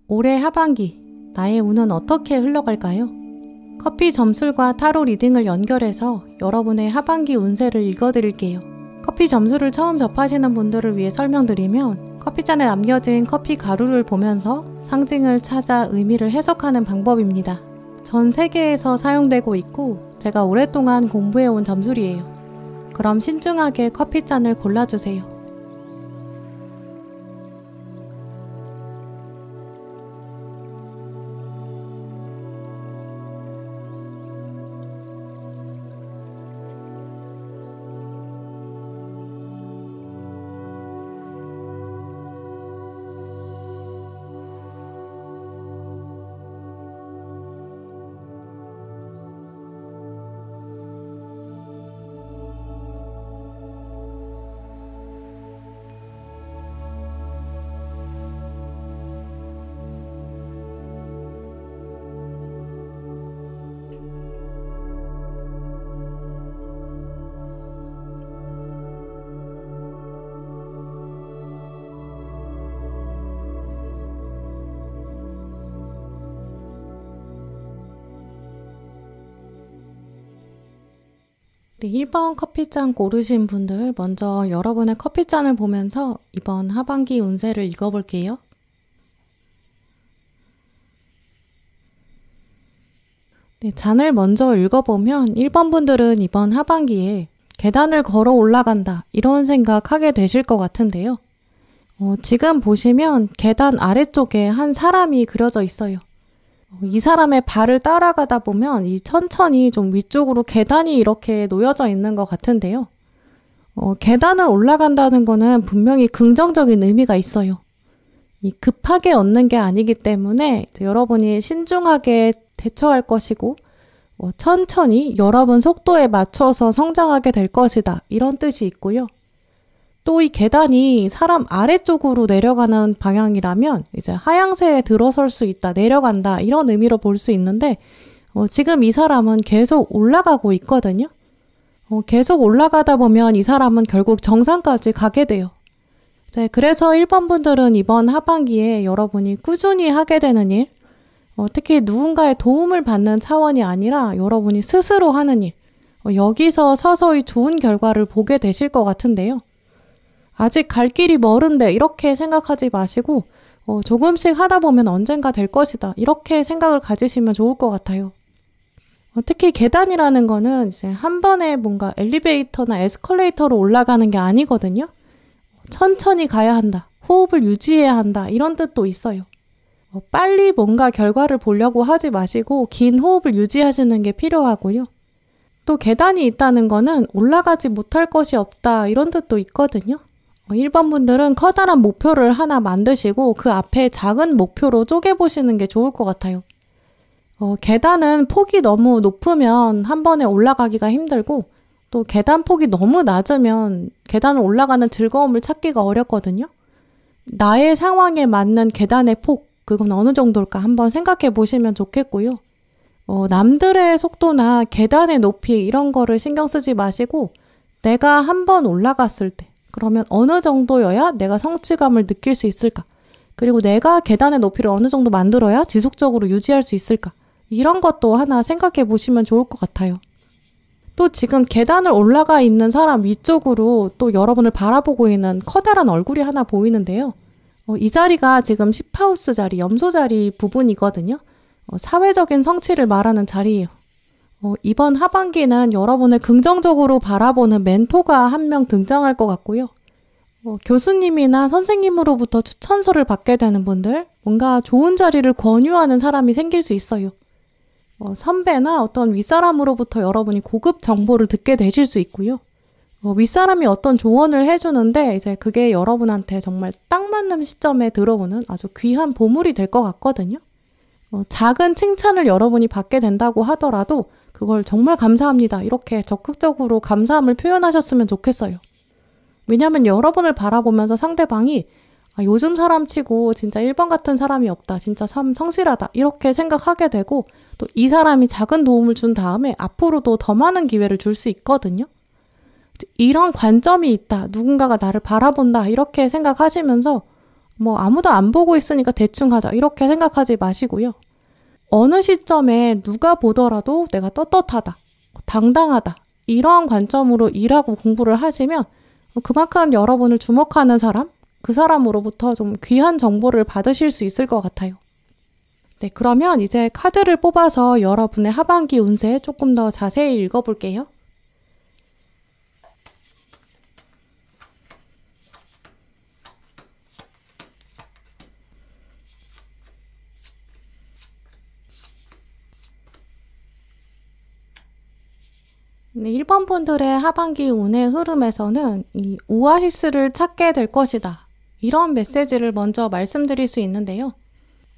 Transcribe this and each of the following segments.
올해 하반기 나의 운은 어떻게 흘러갈까요? 커피 점술과 타로 리딩을 연결해서 여러분의 하반기 운세를 읽어드릴게요. 커피 점술을 처음 접하시는 분들을 위해 설명드리면 커피잔에 남겨진 커피 가루를 보면서 상징을 찾아 의미를 해석하는 방법입니다. 전 세계에서 사용되고 있고 제가 오랫동안 공부해온 점술이에요. 그럼 신중하게 커피잔을 골라주세요. 네, 1번 커피잔 고르신 분들 먼저 여러분의 커피잔을 보면서 이번 하반기 운세를 읽어볼게요. 네, 잔을 먼저 읽어보면 1번 분들은 이번 하반기에 계단을 걸어 올라간다 이런 생각하게 되실 것 같은데요. 지금 보시면 계단 아래쪽에 한 사람이 그려져 있어요. 이 사람의 발을 따라가다 보면 천천히 좀 위쪽으로 계단이 이렇게 놓여져 있는 것 같은데요. 계단을 올라간다는 거는 분명히 긍정적인 의미가 있어요. 급하게 얻는 게 아니기 때문에 여러분이 신중하게 대처할 것이고 천천히 여러분 속도에 맞춰서 성장하게 될 것이다 이런 뜻이 있고요. 또 이 계단이 사람 아래쪽으로 내려가는 방향이라면 이제 하향세에 들어설 수 있다, 내려간다 이런 의미로 볼 수 있는데 지금 이 사람은 계속 올라가고 있거든요. 계속 올라가다 보면 이 사람은 결국 정상까지 가게 돼요. 이제 그래서 1번 분들은 이번 하반기에 여러분이 꾸준히 하게 되는 일, 특히 누군가의 도움을 받는 차원이 아니라 여러분이 스스로 하는 일, 여기서 서서히 좋은 결과를 보게 되실 것 같은데요. 아직 갈 길이 멀은데 이렇게 생각하지 마시고 조금씩 하다 보면 언젠가 될 것이다 이렇게 생각을 가지시면 좋을 것 같아요. 특히 계단이라는 거는 이제 한 번에 뭔가 엘리베이터나 에스컬레이터로 올라가는 게 아니거든요. 천천히 가야 한다, 호흡을 유지해야 한다 이런 뜻도 있어요. 빨리 뭔가 결과를 보려고 하지 마시고 긴 호흡을 유지하시는 게 필요하고요. 또 계단이 있다는 거는 올라가지 못할 것이 없다 이런 뜻도 있거든요. 1번 분들은 커다란 목표를 하나 만드시고 그 앞에 작은 목표로 쪼개보시는 게 좋을 것 같아요. 계단은 폭이 너무 높으면 한 번에 올라가기가 힘들고 또 계단 폭이 너무 낮으면 계단을 올라가는 즐거움을 찾기가 어렵거든요. 나의 상황에 맞는 계단의 폭, 그건 어느 정도일까 한번 생각해 보시면 좋겠고요. 남들의 속도나 계단의 높이 이런 거를 신경 쓰지 마시고 내가 한 번 올라갔을 때 그러면 어느 정도여야 내가 성취감을 느낄 수 있을까? 그리고 내가 계단의 높이를 어느 정도 만들어야 지속적으로 유지할 수 있을까? 이런 것도 하나 생각해 보시면 좋을 것 같아요. 또 지금 계단을 올라가 있는 사람 위쪽으로 또 여러분을 바라보고 있는 커다란 얼굴이 하나 보이는데요. 이 자리가 지금 10하우스 자리, 염소 자리 부분이거든요. 사회적인 성취를 말하는 자리예요. 이번 하반기는 여러분을 긍정적으로 바라보는 멘토가 한 명 등장할 것 같고요. 교수님이나 선생님으로부터 추천서를 받게 되는 분들, 뭔가 좋은 자리를 권유하는 사람이 생길 수 있어요. 선배나 어떤 윗사람으로부터 여러분이 고급 정보를 듣게 되실 수 있고요. 윗사람이 어떤 조언을 해주는데 이제 그게 여러분한테 정말 딱 맞는 시점에 들어오는 아주 귀한 보물이 될 것 같거든요. 작은 칭찬을 여러분이 받게 된다고 하더라도 그걸 정말 감사합니다. 이렇게 적극적으로 감사함을 표현하셨으면 좋겠어요. 왜냐하면 여러분을 바라보면서 상대방이 요즘 사람 치고 진짜 1번 같은 사람이 없다. 진짜 참 성실하다. 이렇게 생각하게 되고 또 이 사람이 작은 도움을 준 다음에 앞으로도 더 많은 기회를 줄 수 있거든요. 이런 관점이 있다. 누군가가 나를 바라본다. 이렇게 생각하시면서 뭐 아무도 안 보고 있으니까 대충 하자 이렇게 생각하지 마시고요. 어느 시점에 누가 보더라도 내가 떳떳하다, 당당하다 이런 관점으로 일하고 공부를 하시면 그만큼 여러분을 주목하는 사람, 그 사람으로부터 좀 귀한 정보를 받으실 수 있을 것 같아요. 네, 그러면 이제 카드를 뽑아서 여러분의 하반기 운세 조금 더 자세히 읽어볼게요. 네, 1번 분들의 하반기 운의 흐름에서는 이 오아시스를 찾게 될 것이다. 이런 메시지를 먼저 말씀드릴 수 있는데요.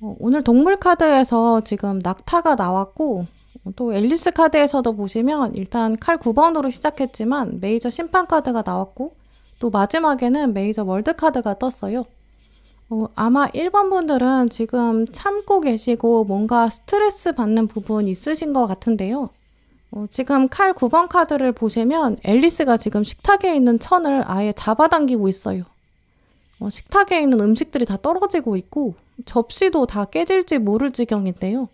오늘 동물 카드에서 지금 낙타가 나왔고 또 앨리스 카드에서도 보시면 일단 칼 9번으로 시작했지만 메이저 심판 카드가 나왔고 또 마지막에는 메이저 월드 카드가 떴어요. 아마 1번 분들은 지금 참고 계시고 뭔가 스트레스 받는 부분 있으신 것 같은데요. 지금 칼 9번 카드를 보시면 앨리스가 지금 식탁에 있는 천을 아예 잡아당기고 있어요. 식탁에 있는 음식들이 다 떨어지고 있고 접시도 다 깨질지 모를 지경인데요.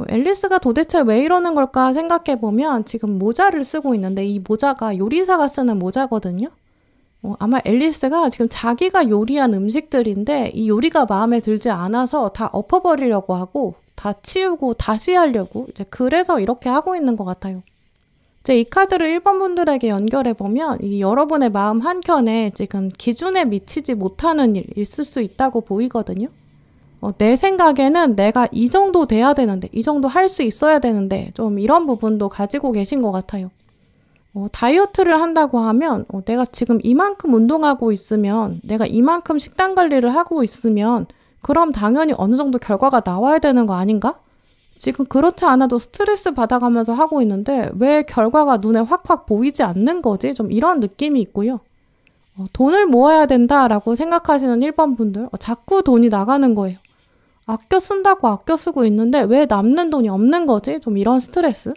앨리스가 도대체 왜 이러는 걸까 생각해보면 지금 모자를 쓰고 있는데 이 모자가 요리사가 쓰는 모자거든요. 아마 앨리스가 지금 자기가 요리한 음식들인데 이 요리가 마음에 들지 않아서 다 엎어버리려고 하고 다 치우고 다시 하려고 이제 그래서 이렇게 하고 있는 것 같아요. 이제 이 카드를 1번 분들에게 연결해보면 이 여러분의 마음 한켠에 지금 기준에 미치지 못하는 일 있을 수 있다고 보이거든요. 내 생각에는 내가 이 정도 돼야 되는데 이 정도 할 수 있어야 되는데 좀 이런 부분도 가지고 계신 것 같아요. 다이어트를 한다고 하면 내가 지금 이만큼 운동하고 있으면 내가 이만큼 식단 관리를 하고 있으면 그럼 당연히 어느 정도 결과가 나와야 되는 거 아닌가? 지금 그렇지 않아도 스트레스 받아가면서 하고 있는데 왜 결과가 눈에 확확 보이지 않는 거지? 좀 이런 느낌이 있고요. 돈을 모아야 된다라고 생각하시는 1번 분들 자꾸 돈이 나가는 거예요. 아껴 쓴다고 아껴 쓰고 있는데 왜 남는 돈이 없는 거지? 좀 이런 스트레스.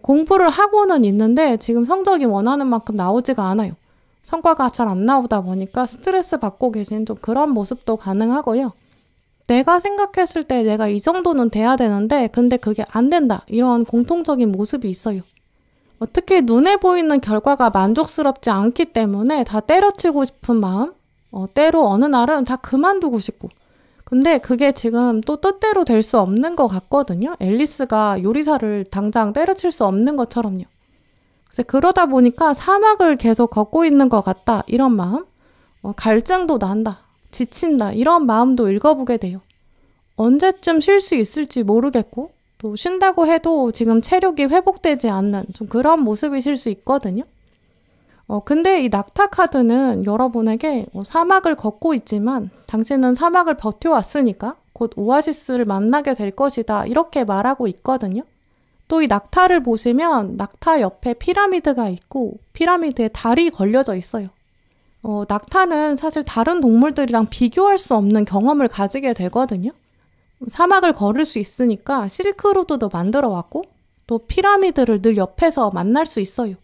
공부를 하고는 있는데 지금 성적이 원하는 만큼 나오지가 않아요. 성과가 잘 안 나오다 보니까 스트레스 받고 계신 좀 그런 모습도 가능하고요. 내가 생각했을 때 내가 이 정도는 돼야 되는데 근데 그게 안 된다. 이런 공통적인 모습이 있어요. 특히 눈에 보이는 결과가 만족스럽지 않기 때문에 다 때려치고 싶은 마음, 때로 어느 날은 다 그만두고 싶고 근데 그게 지금 또 뜻대로 될 수 없는 것 같거든요. 앨리스가 요리사를 당장 때려칠 수 없는 것처럼요. 그래서 그러다 보니까 사막을 계속 걷고 있는 것 같다. 이런 마음, 갈증도 난다. 지친다. 이런 마음도 읽어보게 돼요. 언제쯤 쉴 수 있을지 모르겠고 또 쉰다고 해도 지금 체력이 회복되지 않는 좀 그런 모습이실 수 있거든요. 근데 이 낙타 카드는 여러분에게 사막을 걷고 있지만 당신은 사막을 버텨왔으니까 곧 오아시스를 만나게 될 것이다. 이렇게 말하고 있거든요. 또 이 낙타를 보시면 낙타 옆에 피라미드가 있고 피라미드에 달이 걸려져 있어요. 낙타는 사실 다른 동물들이랑 비교할 수 없는 경험을 가지게 되거든요. 사막을 걸을 수 있으니까 실크로드도 만들어 왔고 또 피라미드를 늘 옆에서 만날 수 있어요.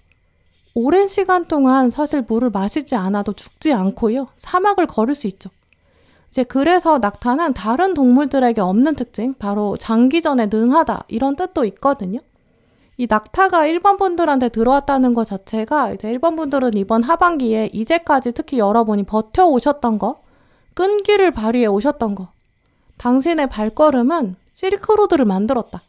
오랜 시간 동안 사실 물을 마시지 않아도 죽지 않고요. 사막을 걸을 수 있죠. 이제 그래서 낙타는 다른 동물들에게 없는 특징, 바로 장기전에 능하다 이런 뜻도 있거든요. 이 낙타가 1번 분들한테 들어왔다는 것 자체가 이제 1번 분들은 이번 하반기에 이제까지 특히 여러분이 버텨오셨던 거, 끈기를 발휘해 오셨던 거, 당신의 발걸음은 실크로드를 만들었다.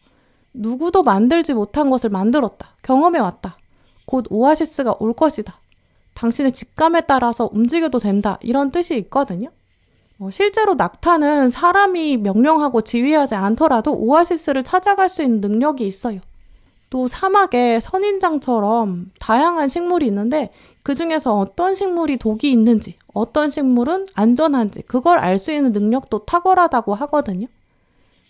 누구도 만들지 못한 것을 만들었다. 경험해왔다. 곧 오아시스가 올 것이다. 당신의 직감에 따라서 움직여도 된다. 이런 뜻이 있거든요. 실제로 낙타는 사람이 명령하고 지휘하지 않더라도 오아시스를 찾아갈 수 있는 능력이 있어요. 또 사막에 선인장처럼 다양한 식물이 있는데 그 중에서 어떤 식물이 독이 있는지, 어떤 식물은 안전한지 그걸 알 수 있는 능력도 탁월하다고 하거든요.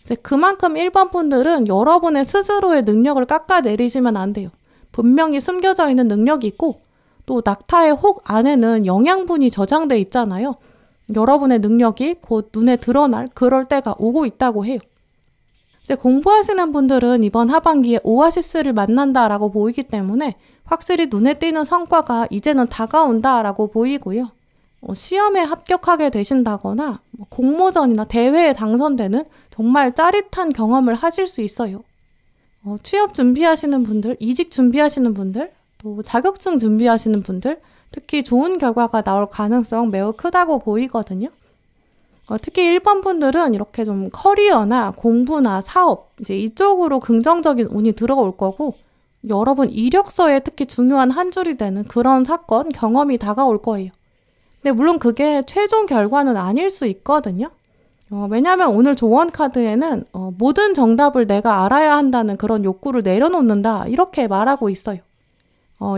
이제 그만큼 1번 분들은 여러분의 스스로의 능력을 깎아내리시면 안 돼요. 분명히 숨겨져 있는 능력이 있고 또 낙타의 혹 안에는 영양분이 저장돼 있잖아요. 여러분의 능력이 곧 눈에 드러날 그럴 때가 오고 있다고 해요. 이제 공부하시는 분들은 이번 하반기에 오아시스를 만난다라고 보이기 때문에 확실히 눈에 띄는 성과가 이제는 다가온다라고 보이고요. 시험에 합격하게 되신다거나 공모전이나 대회에 당선되는 정말 짜릿한 경험을 하실 수 있어요. 취업 준비하시는 분들, 이직 준비하시는 분들, 또 자격증 준비하시는 분들, 특히 좋은 결과가 나올 가능성 매우 크다고 보이거든요. 특히 1번 분들은 이렇게 좀 커리어나 공부나 사업, 이제 이쪽으로 긍정적인 운이 들어올 거고, 여러분 이력서에 특히 중요한 한 줄이 되는 그런 사건, 경험이 다가올 거예요. 근데 물론 그게 최종 결과는 아닐 수 있거든요. 왜냐하면 오늘 조언 카드에는 모든 정답을 내가 알아야 한다는 그런 욕구를 내려놓는다, 이렇게 말하고 있어요.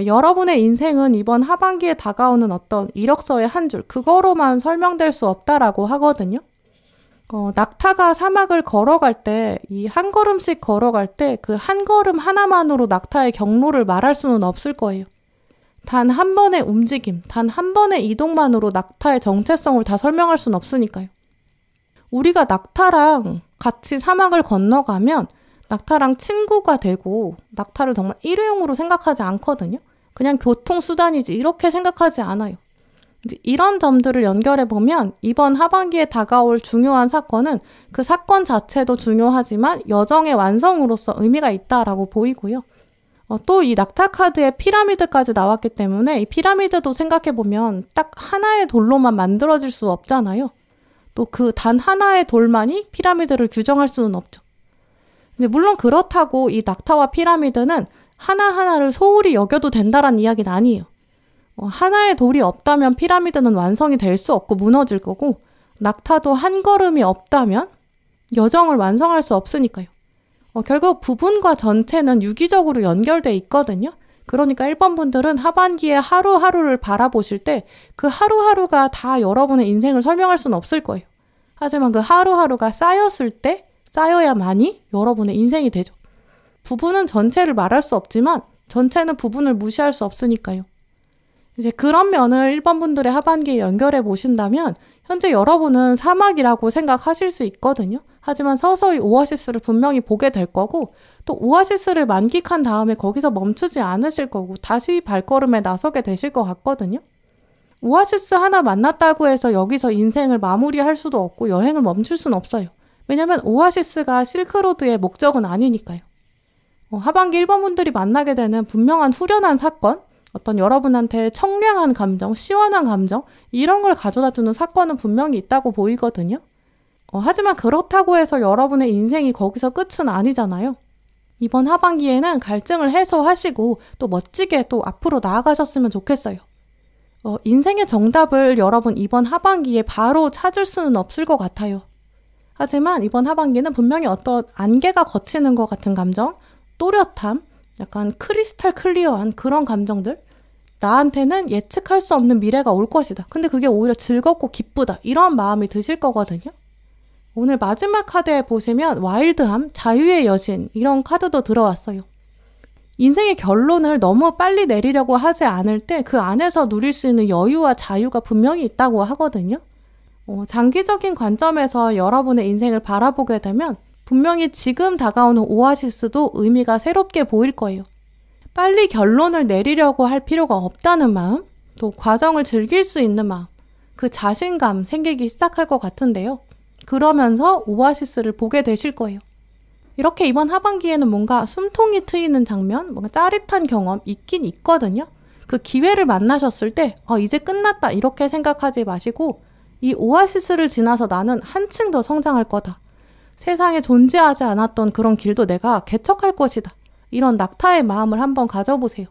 여러분의 인생은 이번 하반기에 다가오는 어떤 이력서의 한 줄, 그거로만 설명될 수 없다라고 하거든요. 낙타가 사막을 걸어갈 때, 이 한 걸음씩 걸어갈 때 그 한 걸음 하나만으로 낙타의 경로를 말할 수는 없을 거예요. 단 한 번의 움직임, 단 한 번의 이동만으로 낙타의 정체성을 다 설명할 수는 없으니까요. 우리가 낙타랑 같이 사막을 건너가면 낙타랑 친구가 되고 낙타를 정말 일회용으로 생각하지 않거든요. 그냥 교통수단이지 이렇게 생각하지 않아요. 이제 이런 점들을 연결해보면 이번 하반기에 다가올 중요한 사건은 그 사건 자체도 중요하지만 여정의 완성으로서 의미가 있다라고 보이고요. 또 이 낙타 카드에 피라미드까지 나왔기 때문에 이 피라미드도 생각해보면 딱 하나의 돌로만 만들어질 수 없잖아요. 또 그 단 하나의 돌만이 피라미드를 규정할 수는 없죠. 근데 물론 그렇다고 이 낙타와 피라미드는 하나하나를 소홀히 여겨도 된다라는 이야기는 아니에요. 하나의 돌이 없다면 피라미드는 완성이 될 수 없고 무너질 거고, 낙타도 한 걸음이 없다면 여정을 완성할 수 없으니까요. 결국 부분과 전체는 유기적으로 연결돼 있거든요. 그러니까 1번 분들은 하반기에 하루하루를 바라보실 때 그 하루하루가 다 여러분의 인생을 설명할 수는 없을 거예요. 하지만 그 하루하루가 쌓였을 때 쌓여야만이 여러분의 인생이 되죠. 부분은 전체를 말할 수 없지만 전체는 부분을 무시할 수 없으니까요. 이제 그런 면을 1번 분들의 하반기에 연결해 보신다면 현재 여러분은 사막이라고 생각하실 수 있거든요. 하지만 서서히 오아시스를 분명히 보게 될 거고, 또 오아시스를 만끽한 다음에 거기서 멈추지 않으실 거고 다시 발걸음에 나서게 되실 것 같거든요. 오아시스 하나 만났다고 해서 여기서 인생을 마무리할 수도 없고 여행을 멈출 수는 없어요. 왜냐면 오아시스가 실크로드의 목적은 아니니까요. 하반기 1번 분들이 만나게 되는 분명한 후련한 사건, 어떤 여러분한테 청량한 감정, 시원한 감정, 이런 걸 가져다주는 사건은 분명히 있다고 보이거든요. 하지만 그렇다고 해서 여러분의 인생이 거기서 끝은 아니잖아요. 이번 하반기에는 갈증을 해소하시고 또 멋지게 또 앞으로 나아가셨으면 좋겠어요. 인생의 정답을 여러분 이번 하반기에 바로 찾을 수는 없을 것 같아요. 하지만 이번 하반기는 분명히 어떤 안개가 걷히는 것 같은 감정, 또렷함, 약간 크리스탈 클리어한 그런 감정들, 나한테는 예측할 수 없는 미래가 올 것이다. 근데 그게 오히려 즐겁고 기쁘다. 이런 마음이 드실 거거든요. 오늘 마지막 카드에 보시면 와일드함, 자유의 여신, 이런 카드도 들어왔어요. 인생의 결론을 너무 빨리 내리려고 하지 않을 때 그 안에서 누릴 수 있는 여유와 자유가 분명히 있다고 하거든요. 장기적인 관점에서 여러분의 인생을 바라보게 되면 분명히 지금 다가오는 오아시스도 의미가 새롭게 보일 거예요. 빨리 결론을 내리려고 할 필요가 없다는 마음, 또 과정을 즐길 수 있는 마음, 그 자신감 생기기 시작할 것 같은데요. 그러면서 오아시스를 보게 되실 거예요. 이렇게 이번 하반기에는 뭔가 숨통이 트이는 장면, 뭔가 짜릿한 경험 있긴 있거든요. 그 기회를 만나셨을 때 이제 끝났다 이렇게 생각하지 마시고 이 오아시스를 지나서 나는 한층 더 성장할 거다. 세상에 존재하지 않았던 그런 길도 내가 개척할 것이다. 이런 낙타의 마음을 한번 가져보세요.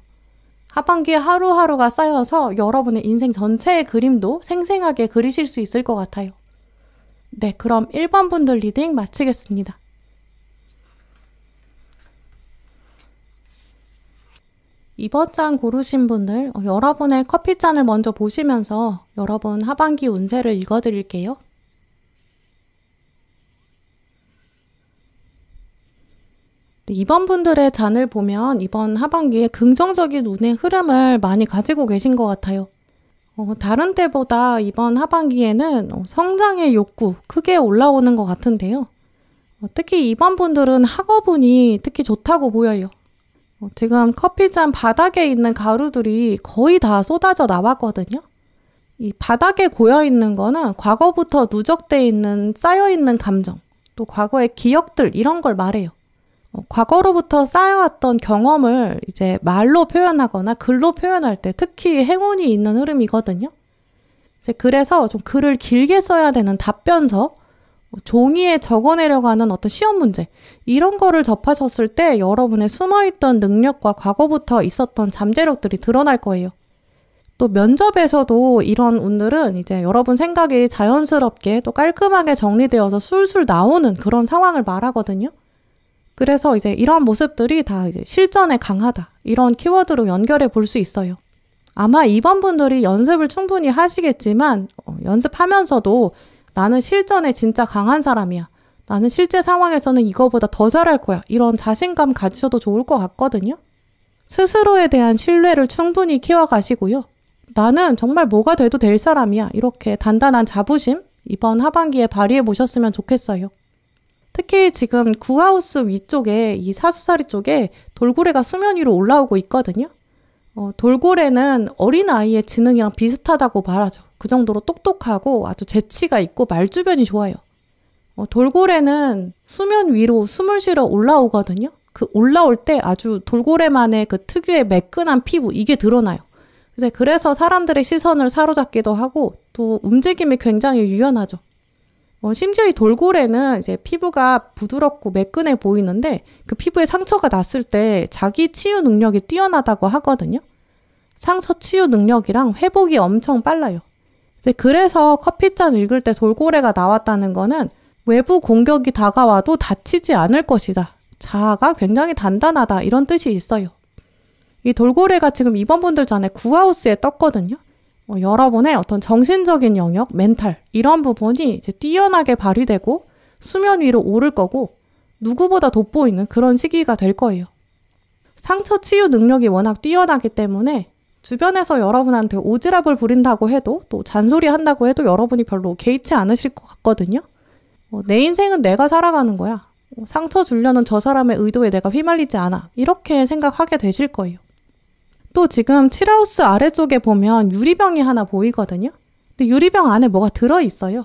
하반기에 하루하루가 쌓여서 여러분의 인생 전체의 그림도 생생하게 그리실 수 있을 것 같아요. 네, 그럼 1번 분들 리딩 마치겠습니다. 이번 장 고르신 분들 여러분의 커피잔을 먼저 보시면서 여러분 하반기 운세를 읽어드릴게요. 이번 분들의 잔을 보면 이번 하반기에 긍정적인 운의 흐름을 많이 가지고 계신 것 같아요. 다른 때보다 이번 하반기에는 성장의 욕구 크게 올라오는 것 같은데요. 특히 이번 분들은 학업운이 특히 좋다고 보여요. 지금 커피잔 바닥에 있는 가루들이 거의 다 쏟아져 나왔거든요. 이 바닥에 고여있는 거는 과거부터 누적돼 있는 쌓여있는 감정, 또 과거의 기억들 이런 걸 말해요. 과거로부터 쌓여왔던 경험을 이제 말로 표현하거나 글로 표현할 때 특히 행운이 있는 흐름이거든요. 이제 그래서 좀 글을 길게 써야 되는 답변서, 종이에 적어내려고 하는 어떤 시험 문제 이런 거를 접하셨을 때 여러분의 숨어있던 능력과 과거부터 있었던 잠재력들이 드러날 거예요. 또 면접에서도 이런 운들은 이제 여러분 생각이 자연스럽게 또 깔끔하게 정리되어서 술술 나오는 그런 상황을 말하거든요. 그래서 이제 이런 모습들이 다 이제 실전에 강하다 이런 키워드로 연결해 볼 수 있어요. 아마 이번 분들이 연습을 충분히 하시겠지만 연습하면서도 나는 실전에 진짜 강한 사람이야. 나는 실제 상황에서는 이거보다 더 잘할 거야. 이런 자신감 가지셔도 좋을 것 같거든요. 스스로에 대한 신뢰를 충분히 키워가시고요. 나는 정말 뭐가 돼도 될 사람이야. 이렇게 단단한 자부심 이번 하반기에 발휘해 보셨으면 좋겠어요. 특히 지금 구하우스 위쪽에 이 사수자리 쪽에 돌고래가 수면 위로 올라오고 있거든요. 돌고래는 어린아이의 지능이랑 비슷하다고 말하죠. 그 정도로 똑똑하고 아주 재치가 있고 말주변이 좋아요. 돌고래는 수면 위로 숨을 쉬러 올라오거든요. 그 올라올 때 아주 돌고래만의 그 특유의 매끈한 피부 이게 드러나요. 그래서 사람들의 시선을 사로잡기도 하고 또 움직임이 굉장히 유연하죠. 심지어 이 돌고래는 이제 피부가 부드럽고 매끈해 보이는데 그 피부에 상처가 났을 때 자기 치유 능력이 뛰어나다고 하거든요. 상처 치유 능력이랑 회복이 엄청 빨라요. 그래서 커피잔 읽을 때 돌고래가 나왔다는 거는 외부 공격이 다가와도 다치지 않을 것이다. 자아가 굉장히 단단하다 이런 뜻이 있어요. 이 돌고래가 지금 이번 분들 전에 구하우스에 떴거든요. 여러분의 어떤 정신적인 영역, 멘탈 이런 부분이 이제 뛰어나게 발휘되고 수면 위로 오를 거고 누구보다 돋보이는 그런 시기가 될 거예요. 상처 치유 능력이 워낙 뛰어나기 때문에 주변에서 여러분한테 오지랖을 부린다고 해도 또 잔소리 한다고 해도 여러분이 별로 개의치 않으실 것 같거든요. 내 인생은 내가 살아가는 거야. 상처 주려는 저 사람의 의도에 내가 휘말리지 않아. 이렇게 생각하게 되실 거예요. 또 지금 7하우스 아래쪽에 보면 유리병이 하나 보이거든요. 근데 유리병 안에 뭐가 들어있어요.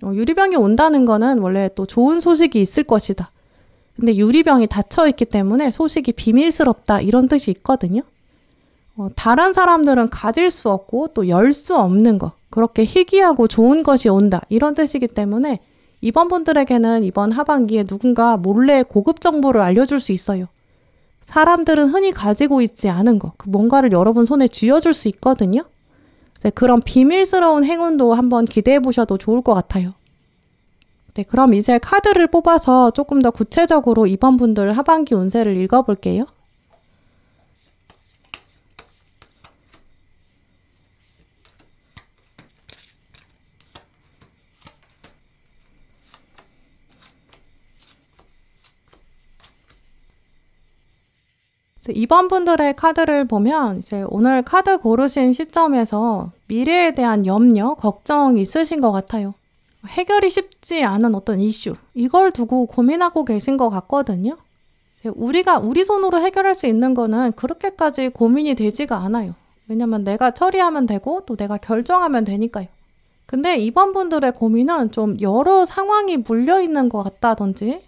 유리병이 온다는 거는 원래 또 좋은 소식이 있을 것이다. 근데 유리병이 닫혀있기 때문에 소식이 비밀스럽다 이런 뜻이 있거든요. 다른 사람들은 가질 수 없고 또 열 수 없는 거 그렇게 희귀하고 좋은 것이 온다 이런 뜻이기 때문에 이번 분들에게는 이번 하반기에 누군가 몰래 고급 정보를 알려줄 수 있어요. 사람들은 흔히 가지고 있지 않은 거, 뭔가를 여러분 손에 쥐어줄 수 있거든요. 그런 비밀스러운 행운도 한번 기대해 보셔도 좋을 것 같아요. 네, 그럼 이제 카드를 뽑아서 조금 더 구체적으로 이번 분들 하반기 운세를 읽어볼게요. 이번 분들의 카드를 보면 이제 오늘 카드 고르신 시점에서 미래에 대한 염려, 걱정이 있으신 것 같아요. 해결이 쉽지 않은 어떤 이슈, 이걸 두고 고민하고 계신 것 같거든요. 우리 손으로 해결할 수 있는 거는 그렇게까지 고민이 되지가 않아요. 왜냐면 내가 처리하면 되고 또 내가 결정하면 되니까요. 근데 이번 분들의 고민은 좀 여러 상황이 물려있는 것 같다든지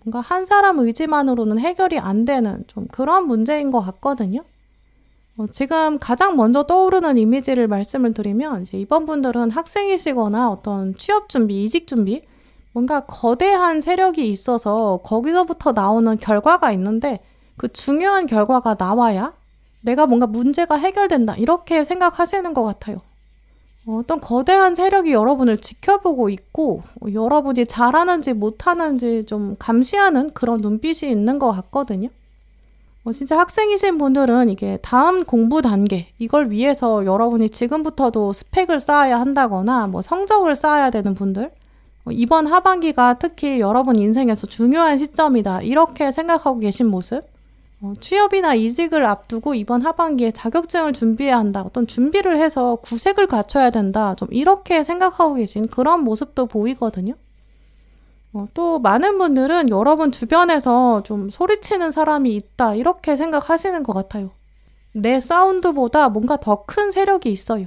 뭔가 한 사람 의지만으로는 해결이 안 되는 좀 그런 문제인 것 같거든요. 지금 가장 먼저 떠오르는 이미지를 말씀을 드리면 이제 이번 분들은 학생이시거나 어떤 취업 준비, 이직 준비 뭔가 거대한 세력이 있어서 거기서부터 나오는 결과가 있는데 그 중요한 결과가 나와야 내가 뭔가 문제가 해결된다 이렇게 생각하시는 것 같아요. 어떤 거대한 세력이 여러분을 지켜보고 있고 여러분이 잘하는지 못하는지 좀 감시하는 그런 눈빛이 있는 것 같거든요. 진짜 학생이신 분들은 이게 다음 공부 단계 이걸 위해서 여러분이 지금부터도 스펙을 쌓아야 한다거나 성적을 쌓아야 되는 분들 이번 하반기가 특히 여러분 인생에서 중요한 시점이다 이렇게 생각하고 계신 모습 취업이나 이직을 앞두고 이번 하반기에 자격증을 준비해야 한다. 어떤 준비를 해서 구색을 갖춰야 된다. 좀 이렇게 생각하고 계신 그런 모습도 보이거든요. 또 많은 분들은 여러분 주변에서 좀 소리치는 사람이 있다. 이렇게 생각하시는 것 같아요. 내 사운드보다 뭔가 더 큰 세력이 있어요.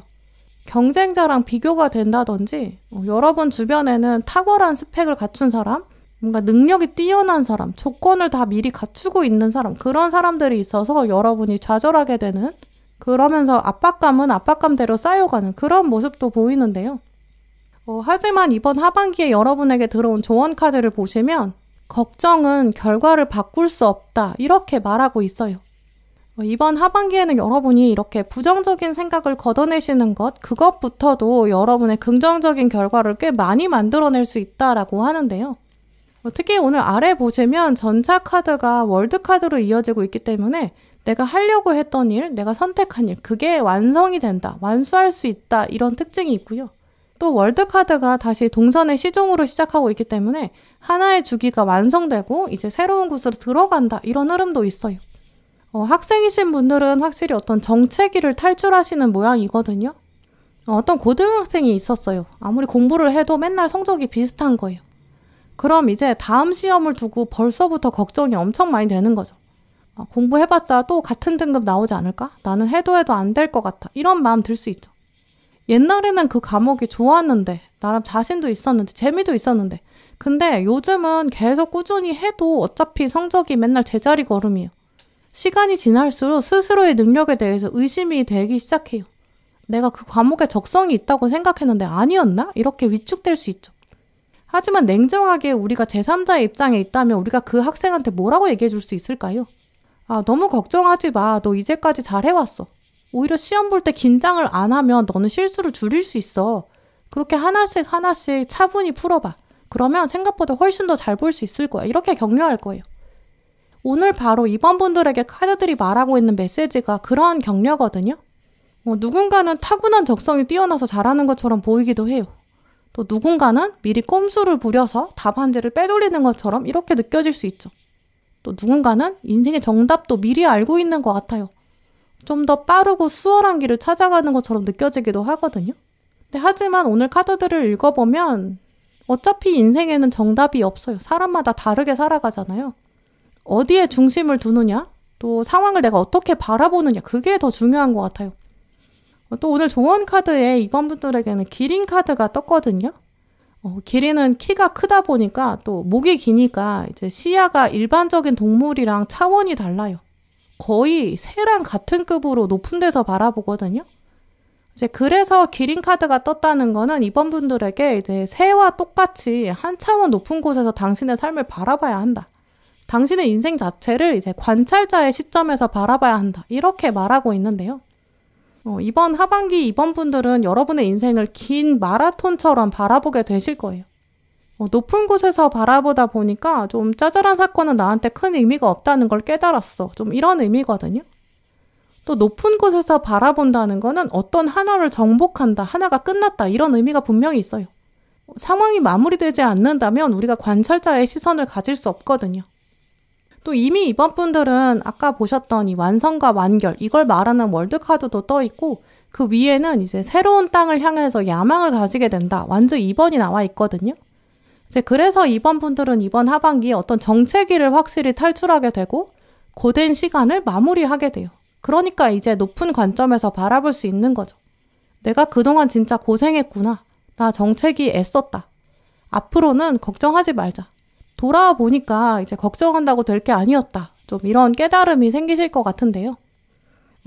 경쟁자랑 비교가 된다든지 여러분 주변에는 탁월한 스펙을 갖춘 사람, 뭔가 능력이 뛰어난 사람, 조건을 다 미리 갖추고 있는 사람, 그런 사람들이 있어서 여러분이 좌절하게 되는, 그러면서 압박감은 압박감대로 쌓여가는 그런 모습도 보이는데요. 하지만 이번 하반기에 여러분에게 들어온 조언 카드를 보시면 걱정은 결과를 바꿀 수 없다 이렇게 말하고 있어요. 이번 하반기에는 여러분이 이렇게 부정적인 생각을 걷어내시는 것, 그것부터도 여러분의 긍정적인 결과를 꽤 많이 만들어낼 수 있다라고 하는데요. 특히 오늘 아래 보시면 전차 카드가 월드 카드로 이어지고 있기 때문에 내가 하려고 했던 일, 내가 선택한 일, 그게 완성이 된다, 완수할 수 있다 이런 특징이 있고요. 또 월드 카드가 다시 동선의 시종으로 시작하고 있기 때문에 하나의 주기가 완성되고 이제 새로운 곳으로 들어간다 이런 흐름도 있어요. 학생이신 분들은 확실히 어떤 정체기를 탈출하시는 모양이거든요. 어떤 고등학생이 있었어요. 아무리 공부를 해도 맨날 성적이 비슷한 거예요. 그럼 이제 다음 시험을 두고 벌써부터 걱정이 엄청 많이 되는 거죠. 공부해봤자 또 같은 등급 나오지 않을까? 나는 해도 안 될 것 같아. 이런 마음 들 수 있죠. 옛날에는 그 과목이 좋았는데, 나름 자신도 있었는데, 재미도 있었는데, 근데 요즘은 계속 꾸준히 해도 어차피 성적이 맨날 제자리 걸음이에요. 시간이 지날수록 스스로의 능력에 대해서 의심이 되기 시작해요. 내가 그 과목에 적성이 있다고 생각했는데 아니었나? 이렇게 위축될 수 있죠. 하지만 냉정하게 우리가 제3자의 입장에 있다면 우리가 그 학생한테 뭐라고 얘기해 줄 수 있을까요? 너무 걱정하지 마. 너 이제까지 잘 해왔어. 오히려 시험 볼 때 긴장을 안 하면 너는 실수를 줄일 수 있어. 그렇게 하나씩 차분히 풀어봐. 그러면 생각보다 훨씬 더 잘 볼 수 있을 거야. 이렇게 격려할 거예요. 오늘 바로 이번 분들에게 카드들이 말하고 있는 메시지가 그런 격려거든요. 누군가는 타고난 적성이 뛰어나서 잘하는 것처럼 보이기도 해요. 또 누군가는 미리 꼼수를 부려서 답안지를 빼돌리는 것처럼 이렇게 느껴질 수 있죠. 또 누군가는 인생의 정답도 미리 알고 있는 것 같아요. 좀 더 빠르고 수월한 길을 찾아가는 것처럼 느껴지기도 하거든요. 근데 하지만 오늘 카드들을 읽어보면 어차피 인생에는 정답이 없어요. 사람마다 다르게 살아가잖아요. 어디에 중심을 두느냐, 또 상황을 내가 어떻게 바라보느냐, 그게 더 중요한 것 같아요. 또 오늘 조언 카드에 이번 분들에게는 기린 카드가 떴거든요. 기린은 키가 크다 보니까 또 목이 기니까 이제 시야가 일반적인 동물이랑 차원이 달라요. 거의 새랑 같은 급으로 높은 데서 바라보거든요. 이제 그래서 기린 카드가 떴다는 거는 이번 분들에게 이제 새와 똑같이 한 차원 높은 곳에서 당신의 삶을 바라봐야 한다. 당신의 인생 자체를 이제 관찰자의 시점에서 바라봐야 한다. 이렇게 말하고 있는데요. 이번 하반기 이번 분들은 여러분의 인생을 긴 마라톤처럼 바라보게 되실 거예요. 높은 곳에서 바라보다 보니까 좀 짜잘한 사건은 나한테 큰 의미가 없다는 걸 깨달았어. 좀 이런 의미거든요. 또 높은 곳에서 바라본다는 거는 어떤 하나를 정복한다, 하나가 끝났다 이런 의미가 분명히 있어요. 상황이 마무리되지 않는다면 우리가 관찰자의 시선을 가질 수 없거든요. 또 이미 이번 분들은 아까 보셨던 이 완성과 완결, 이걸 말하는 월드카드도 떠있고 그 위에는 이제 새로운 땅을 향해서 야망을 가지게 된다. 완즈 2번이 나와 있거든요. 이제 그래서 이번 분들은 이번 하반기에 어떤 정체기를 확실히 탈출하게 되고 고된 시간을 마무리하게 돼요. 그러니까 이제 높은 관점에서 바라볼 수 있는 거죠. 내가 그동안 진짜 고생했구나. 나 정체기 애썼다. 앞으로는 걱정하지 말자. 돌아와 보니까 이제 걱정한다고 될 게 아니었다. 좀 이런 깨달음이 생기실 것 같은데요.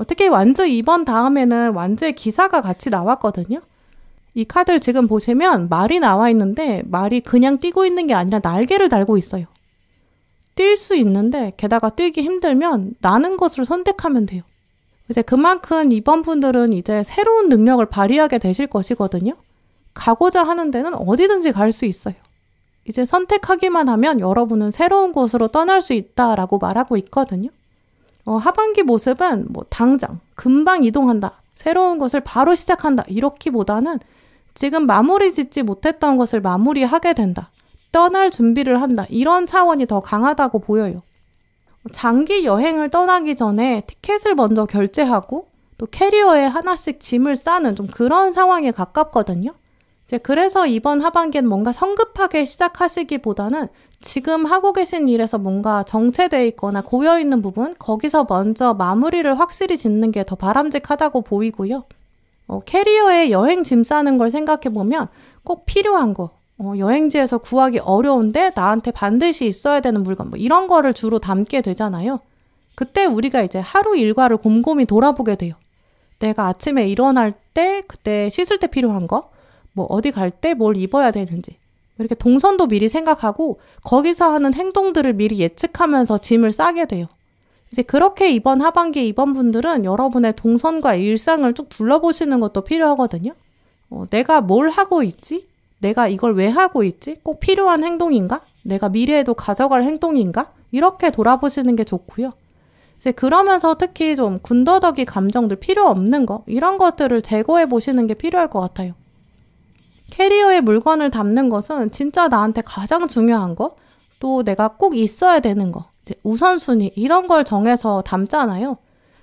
특히 완즈 2번 다음에는 완즈의 기사가 같이 나왔거든요. 이 카드를 지금 보시면 말이 나와 있는데 말이 그냥 뛰고 있는 게 아니라 날개를 달고 있어요. 뛸 수 있는데 게다가 뛰기 힘들면 나는 것을 선택하면 돼요. 이제 그만큼 이번 분들은 이제 새로운 능력을 발휘하게 되실 것이거든요. 가고자 하는 데는 어디든지 갈 수 있어요. 이제 선택하기만 하면 여러분은 새로운 곳으로 떠날 수 있다라고 말하고 있거든요. 하반기 모습은 당장, 금방 이동한다. 새로운 것을 바로 시작한다. 이렇기보다는 지금 마무리 짓지 못했던 것을 마무리하게 된다. 떠날 준비를 한다. 이런 차원이 더 강하다고 보여요. 장기 여행을 떠나기 전에 티켓을 먼저 결제하고 또 캐리어에 하나씩 짐을 싸는 좀 그런 상황에 가깝거든요. 이제 그래서 이번 하반기엔 뭔가 성급하게 시작하시기보다는 지금 하고 계신 일에서 뭔가 정체되어 있거나 고여있는 부분, 거기서 먼저 마무리를 확실히 짓는 게 더 바람직하다고 보이고요. 캐리어에 여행 짐 싸는 걸 생각해보면 꼭 필요한 거, 여행지에서 구하기 어려운데 나한테 반드시 있어야 되는 물건, 뭐 이런 거를 주로 담게 되잖아요. 그때 우리가 이제 하루 일과를 곰곰이 돌아보게 돼요. 내가 아침에 일어날 때, 그때 씻을 때 필요한 거, 뭐 어디 갈 때 뭘 입어야 되는지, 이렇게 동선도 미리 생각하고 거기서 하는 행동들을 미리 예측하면서 짐을 싸게 돼요. 이제 그렇게 이번 하반기에 이번 분들은 여러분의 동선과 일상을 쭉 둘러보시는 것도 필요하거든요. 내가 뭘 하고 있지? 내가 이걸 왜 하고 있지? 꼭 필요한 행동인가? 내가 미래에도 가져갈 행동인가? 이렇게 돌아보시는 게 좋고요. 이제 그러면서 특히 좀 군더더기 감정들 필요 없는 거, 이런 것들을 제거해 보시는 게 필요할 것 같아요. 캐리어에 물건을 담는 것은 진짜 나한테 가장 중요한 거, 또 내가 꼭 있어야 되는 거, 이제 우선순위 이런 걸 정해서 담잖아요.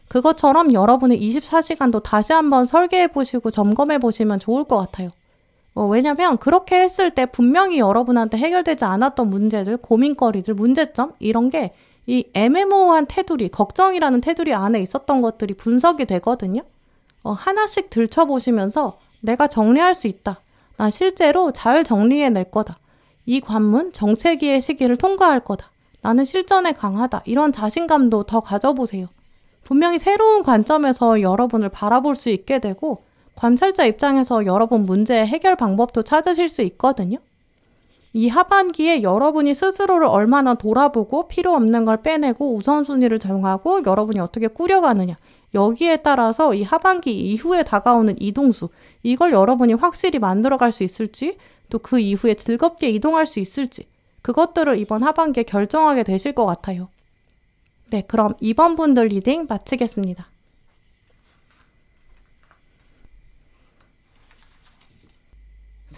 그것처럼 여러분의 24시간도 다시 한번 설계해 보시고 점검해 보시면 좋을 것 같아요. 왜냐면 그렇게 했을 때 분명히 여러분한테 해결되지 않았던 문제들, 고민거리들, 문제점 이런 게 이 애매모호한 테두리, 걱정이라는 테두리 안에 있었던 것들이 분석이 되거든요. 하나씩 들춰보시면서 내가 정리할 수 있다. 나 실제로 잘 정리해낼 거다. 이 관문, 정체기의 시기를 통과할 거다. 나는 실전에 강하다. 이런 자신감도 더 가져보세요. 분명히 새로운 관점에서 여러분을 바라볼 수 있게 되고 관찰자 입장에서 여러분 문제의 해결 방법도 찾으실 수 있거든요. 이 하반기에 여러분이 스스로를 얼마나 돌아보고 필요 없는 걸 빼내고 우선순위를 정하고 여러분이 어떻게 꾸려가느냐. 여기에 따라서 이 하반기 이후에 다가오는 이동수, 이걸 여러분이 확실히 만들어갈 수 있을지, 또 그 이후에 즐겁게 이동할 수 있을지, 그것들을 이번 하반기에 결정하게 되실 것 같아요. 네, 그럼 이번 분들 리딩 마치겠습니다.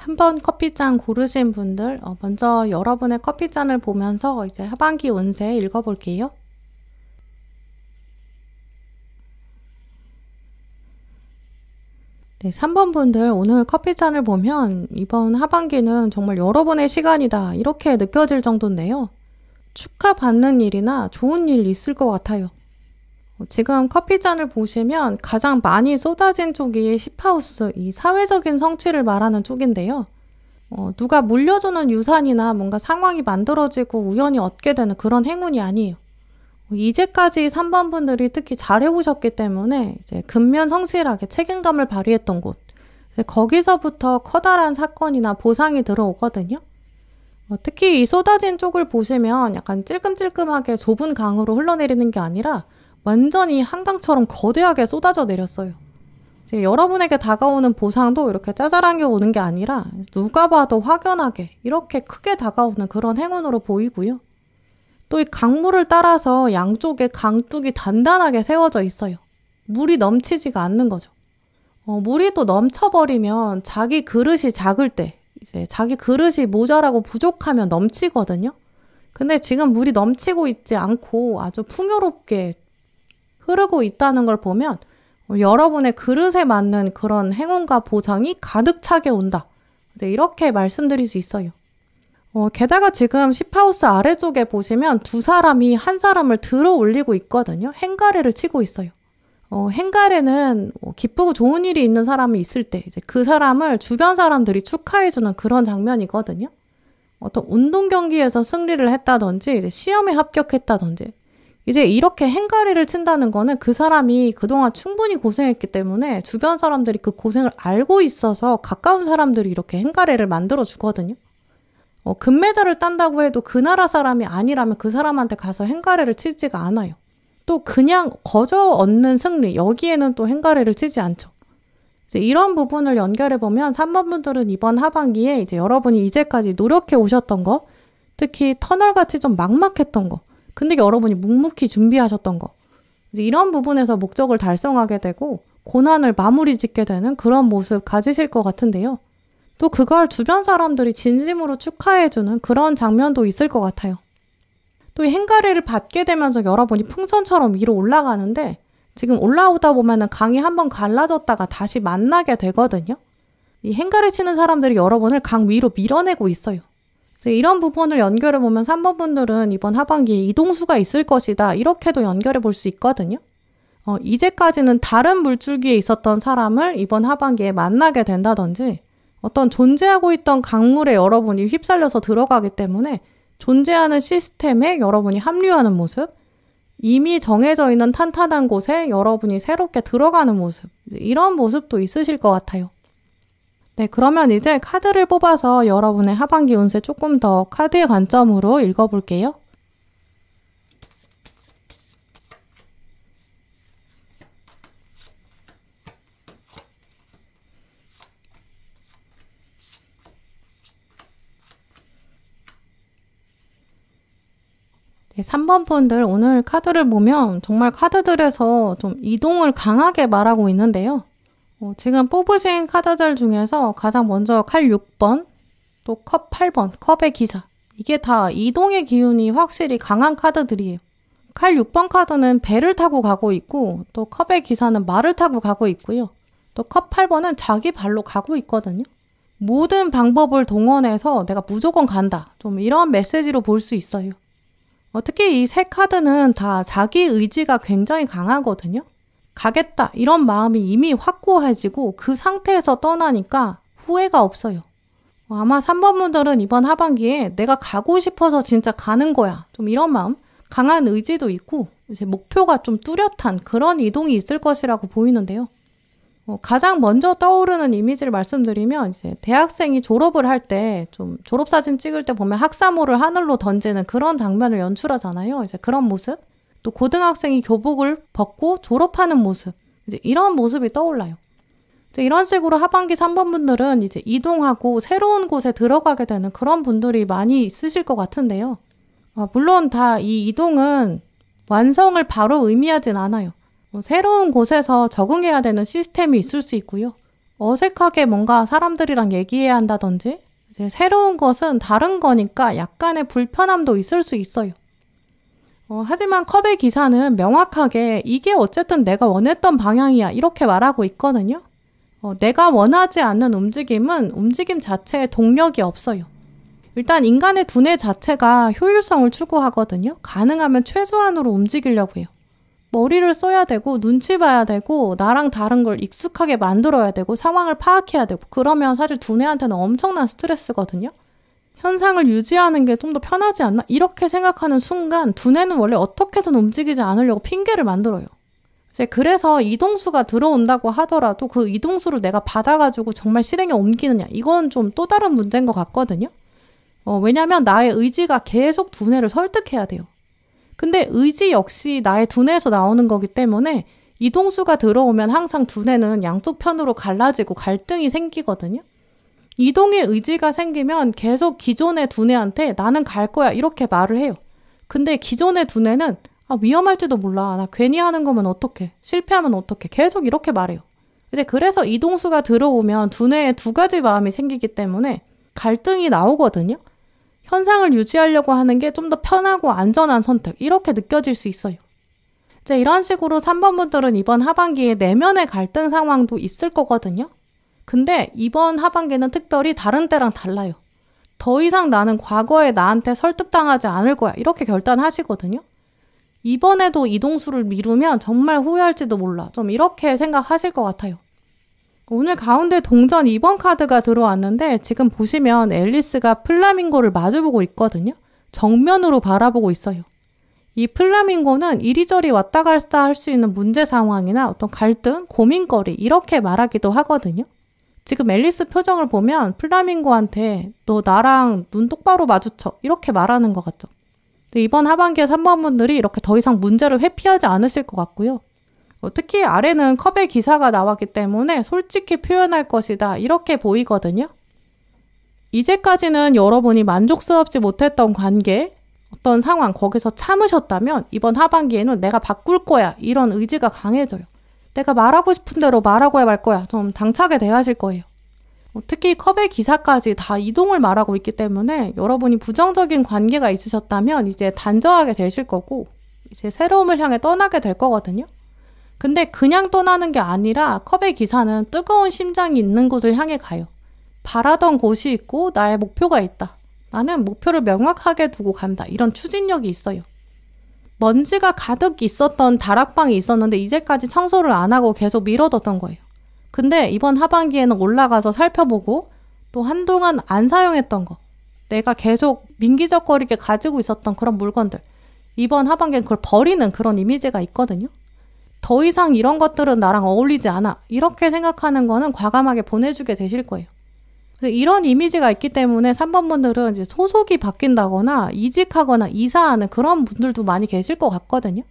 3번 커피잔 고르신 분들, 먼저 여러분의 커피잔을 보면서 이제 하반기 운세 읽어볼게요. 네, 3번 분들 오늘 커피잔을 보면 이번 하반기는 정말 여러분의 시간이다 이렇게 느껴질 정도인데요. 축하받는 일이나 좋은 일 있을 것 같아요. 지금 커피잔을 보시면 가장 많이 쏟아진 쪽이 10하우스, 이 사회적인 성취를 말하는 쪽인데요. 누가 물려주는 유산이나 뭔가 상황이 만들어지고 우연히 얻게 되는 그런 행운이 아니에요. 이제까지 3번 분들이 특히 잘해오셨기 때문에 이제 근면 성실하게 책임감을 발휘했던 곳, 이제 거기서부터 커다란 사건이나 보상이 들어오거든요. 특히 이 쏟아진 쪽을 보시면 약간 찔끔찔끔하게 좁은 강으로 흘러내리는 게 아니라 완전히 한강처럼 거대하게 쏟아져 내렸어요. 이제 여러분에게 다가오는 보상도 이렇게 짜잘하게 오는 게 아니라 누가 봐도 확연하게 이렇게 크게 다가오는 그런 행운으로 보이고요. 또 이 강물을 따라서 양쪽에 강둑이 단단하게 세워져 있어요. 물이 넘치지가 않는 거죠. 물이 또 넘쳐버리면 자기 그릇이 작을 때, 이제 자기 그릇이 모자라고 부족하면 넘치거든요. 근데 지금 물이 넘치고 있지 않고 아주 풍요롭게 흐르고 있다는 걸 보면 여러분의 그릇에 맞는 그런 행운과 보상이 가득 차게 온다. 이제 이렇게 말씀드릴 수 있어요. 게다가 지금 10하우스 아래쪽에 보시면 두 사람이 한 사람을 들어 올리고 있거든요. 행가래를 치고 있어요. 행가래는 기쁘고 좋은 일이 있는 사람이 있을 때 이제 그 사람을 주변 사람들이 축하해주는 그런 장면이거든요. 어떤 운동 경기에서 승리를 했다든지 이제 시험에 합격했다든지 이제 이렇게 행가래를 친다는 거는 그 사람이 그동안 충분히 고생했기 때문에 주변 사람들이 그 고생을 알고 있어서 가까운 사람들이 이렇게 행가래를 만들어 주거든요. 금메달을 딴다고 해도 그 나라 사람이 아니라면 그 사람한테 가서 행가래를 치지가 않아요. 또 그냥 거저 얻는 승리, 여기에는 또 행가래를 치지 않죠. 이제 이런 부분을 연결해보면 3번 분들은 이번 하반기에 이제 여러분이 이제까지 노력해 오셨던 거, 특히 터널같이 좀 막막했던 거, 근데 여러분이 묵묵히 준비하셨던 거, 이제 이런 부분에서 목적을 달성하게 되고 고난을 마무리 짓게 되는 그런 모습 가지실 것 같은데요. 또 그걸 주변 사람들이 진심으로 축하해주는 그런 장면도 있을 것 같아요. 또 이 행가래를 받게 되면서 여러분이 풍선처럼 위로 올라가는데 지금 올라오다 보면은 강이 한번 갈라졌다가 다시 만나게 되거든요. 이 행가래 치는 사람들이 여러분을 강 위로 밀어내고 있어요. 이런 부분을 연결해보면 3번 분들은 이번 하반기에 이동수가 있을 것이다. 이렇게도 연결해 볼 수 있거든요. 이제까지는 다른 물줄기에 있었던 사람을 이번 하반기에 만나게 된다든지 어떤 존재하고 있던 강물에 여러분이 휩쓸려서 들어가기 때문에 존재하는 시스템에 여러분이 합류하는 모습, 이미 정해져 있는 탄탄한 곳에 여러분이 새롭게 들어가는 모습, 이런 모습도 있으실 것 같아요. 네, 그러면 이제 카드를 뽑아서 여러분의 하반기 운세 조금 더 카드의 관점으로 읽어볼게요. 네, 3번 분들 오늘 카드를 보면 정말 카드들에서 좀 이동을 강하게 말하고 있는데요. 지금 뽑으신 카드들 중에서 가장 먼저 칼 6번, 또 컵 8번, 컵의 기사. 이게 다 이동의 기운이 확실히 강한 카드들이에요. 칼 6번 카드는 배를 타고 가고 있고, 또 컵의 기사는 말을 타고 가고 있고요. 또 컵 8번은 자기 발로 가고 있거든요. 모든 방법을 동원해서 내가 무조건 간다. 좀 이런 메시지로 볼 수 있어요. 특히 이 세 카드는 다 자기 의지가 굉장히 강하거든요. 가겠다 이런 마음이 이미 확고해지고 그 상태에서 떠나니까 후회가 없어요. 아마 3번 분들은 이번 하반기에 내가 가고 싶어서 진짜 가는 거야. 좀 이런 마음, 강한 의지도 있고 이제 목표가 좀 뚜렷한 그런 이동이 있을 것이라고 보이는데요. 가장 먼저 떠오르는 이미지를 말씀드리면 이제 대학생이 졸업을 할 때 좀 졸업사진 찍을 때 보면 학사모를 하늘로 던지는 그런 장면을 연출하잖아요. 이제 그런 모습. 또 고등학생이 교복을 벗고 졸업하는 모습. 이제 이런 모습이 떠올라요. 이제 이런 식으로 하반기 3번 분들은 이제 이동하고 새로운 곳에 들어가게 되는 그런 분들이 많이 있으실 것 같은데요. 물론 다 이 이동은 완성을 바로 의미하진 않아요. 새로운 곳에서 적응해야 되는 시스템이 있을 수 있고요. 어색하게 뭔가 사람들이랑 얘기해야 한다든지 이제 새로운 것은 다른 거니까 약간의 불편함도 있을 수 있어요. 하지만 컵의 기사는 명확하게 이게 어쨌든 내가 원했던 방향이야 이렇게 말하고 있거든요. 내가 원하지 않는 움직임은 움직임 자체에 동력이 없어요. 일단 인간의 두뇌 자체가 효율성을 추구하거든요. 가능하면 최소한으로 움직이려고 해요. 머리를 써야 되고 눈치 봐야 되고 나랑 다른 걸 익숙하게 만들어야 되고 상황을 파악해야 되고 그러면 사실 두뇌한테는 엄청난 스트레스거든요. 현상을 유지하는 게 좀 더 편하지 않나? 이렇게 생각하는 순간 두뇌는 원래 어떻게든 움직이지 않으려고 핑계를 만들어요. 이제 그래서 이동수가 들어온다고 하더라도 그 이동수를 내가 받아가지고 정말 실행에 옮기느냐 이건 좀 또 다른 문제인 것 같거든요. 왜냐하면 나의 의지가 계속 두뇌를 설득해야 돼요. 근데 의지 역시 나의 두뇌에서 나오는 거기 때문에 이동수가 들어오면 항상 두뇌는 양쪽 편으로 갈라지고 갈등이 생기거든요. 이동의 의지가 생기면 계속 기존의 두뇌한테 나는 갈 거야 이렇게 말을 해요. 근데 기존의 두뇌는 위험할지도 몰라. 나 괜히 하는 거면 어떡해. 실패하면 어떡해. 계속 이렇게 말해요. 이제 그래서 이동수가 들어오면 두뇌에 두 가지 마음이 생기기 때문에 갈등이 나오거든요. 현상을 유지하려고 하는 게 좀 더 편하고 안전한 선택 이렇게 느껴질 수 있어요. 이제 이런 식으로 3번 분들은 이번 하반기에 내면의 갈등 상황도 있을 거거든요. 근데 이번 하반기는 특별히 다른 때랑 달라요. 더 이상 나는 과거에 나한테 설득당하지 않을 거야 이렇게 결단하시거든요. 이번에도 이동수를 미루면 정말 후회할지도 몰라. 좀 이렇게 생각하실 것 같아요. 오늘 가운데 동전 2번 카드가 들어왔는데 지금 보시면 앨리스가 플라밍고를 마주보고 있거든요. 정면으로 바라보고 있어요. 이 플라밍고는 이리저리 왔다 갔다 할 수 있는 문제 상황이나 어떤 갈등, 고민거리 이렇게 말하기도 하거든요. 지금 앨리스 표정을 보면 플라밍고한테 너 나랑 눈 똑바로 마주쳐 이렇게 말하는 것 같죠. 근데 이번 하반기에 3번 분들이 이렇게 더 이상 문제를 회피하지 않으실 것 같고요. 특히 아래는 컵의 기사가 나왔기 때문에 솔직히 표현할 것이다 이렇게 보이거든요. 이제까지는 여러분이 만족스럽지 못했던 관계, 어떤 상황 거기서 참으셨다면 이번 하반기에는 내가 바꿀 거야 이런 의지가 강해져요. 내가 말하고 싶은 대로 말하고 말 거야. 좀 당차게 대하실 거예요. 특히 컵의 기사까지 다 이동을 말하고 있기 때문에 여러분이 부정적인 관계가 있으셨다면 이제 단절하게 되실 거고 이제 새로움을 향해 떠나게 될 거거든요. 근데 그냥 떠나는 게 아니라 컵의 기사는 뜨거운 심장이 있는 곳을 향해 가요. 바라던 곳이 있고 나의 목표가 있다. 나는 목표를 명확하게 두고 간다. 이런 추진력이 있어요. 먼지가 가득 있었던 다락방이 있었는데 이제까지 청소를 안 하고 계속 미뤄뒀던 거예요. 근데 이번 하반기에는 올라가서 살펴보고 또 한동안 안 사용했던 거, 내가 계속 민기적거리게 가지고 있었던 그런 물건들, 이번 하반기엔 그걸 버리는 그런 이미지가 있거든요. 더 이상 이런 것들은 나랑 어울리지 않아, 이렇게 생각하는 거는 과감하게 보내주게 되실 거예요. 그래서 이런 이미지가 있기 때문에 3번 분들은 이제 소속이 바뀐다거나 이직하거나 이사하는 그런 분들도 많이 계실 것 같거든요.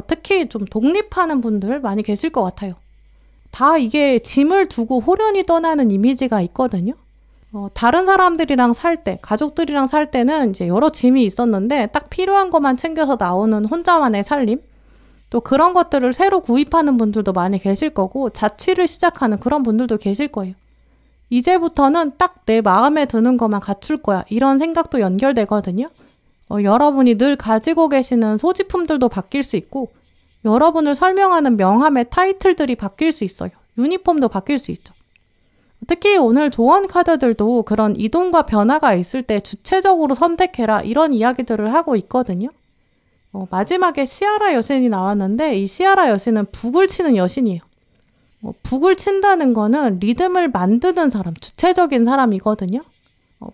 특히 좀 독립하는 분들 많이 계실 것 같아요. 다 이게 짐을 두고 호련히 떠나는 이미지가 있거든요. 다른 사람들이랑 살 때, 가족들이랑 살 때는 이제 여러 짐이 있었는데 딱 필요한 것만 챙겨서 나오는 혼자만의 살림, 또 그런 것들을 새로 구입하는 분들도 많이 계실 거고 자취를 시작하는 그런 분들도 계실 거예요. 이제부터는 딱 내 마음에 드는 것만 갖출 거야, 이런 생각도 연결되거든요. 여러분이 늘 가지고 계시는 소지품들도 바뀔 수 있고 여러분을 설명하는 명함의 타이틀들이 바뀔 수 있어요. 유니폼도 바뀔 수 있죠. 특히 오늘 조언 카드들도 그런 이동과 변화가 있을 때 주체적으로 선택해라, 이런 이야기들을 하고 있거든요. 마지막에 시아라 여신이 나왔는데 이 시아라 여신은 북을 치는 여신이에요. 북을 친다는 거는 리듬을 만드는 사람, 주체적인 사람이거든요.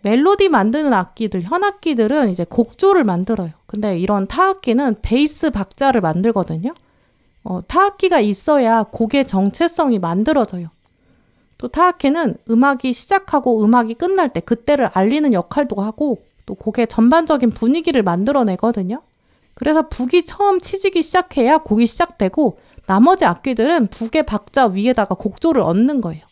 멜로디 만드는 악기들, 현악기들은 이제 곡조를 만들어요. 근데 이런 타악기는 베이스 박자를 만들거든요. 타악기가 있어야 곡의 정체성이 만들어져요. 또 타악기는 음악이 시작하고 음악이 끝날 때 그때를 알리는 역할도 하고 또 곡의 전반적인 분위기를 만들어내거든요. 그래서 북이 처음 치지기 시작해야 곡이 시작되고 나머지 악기들은 북의 박자 위에다가 곡조를 얹는 거예요.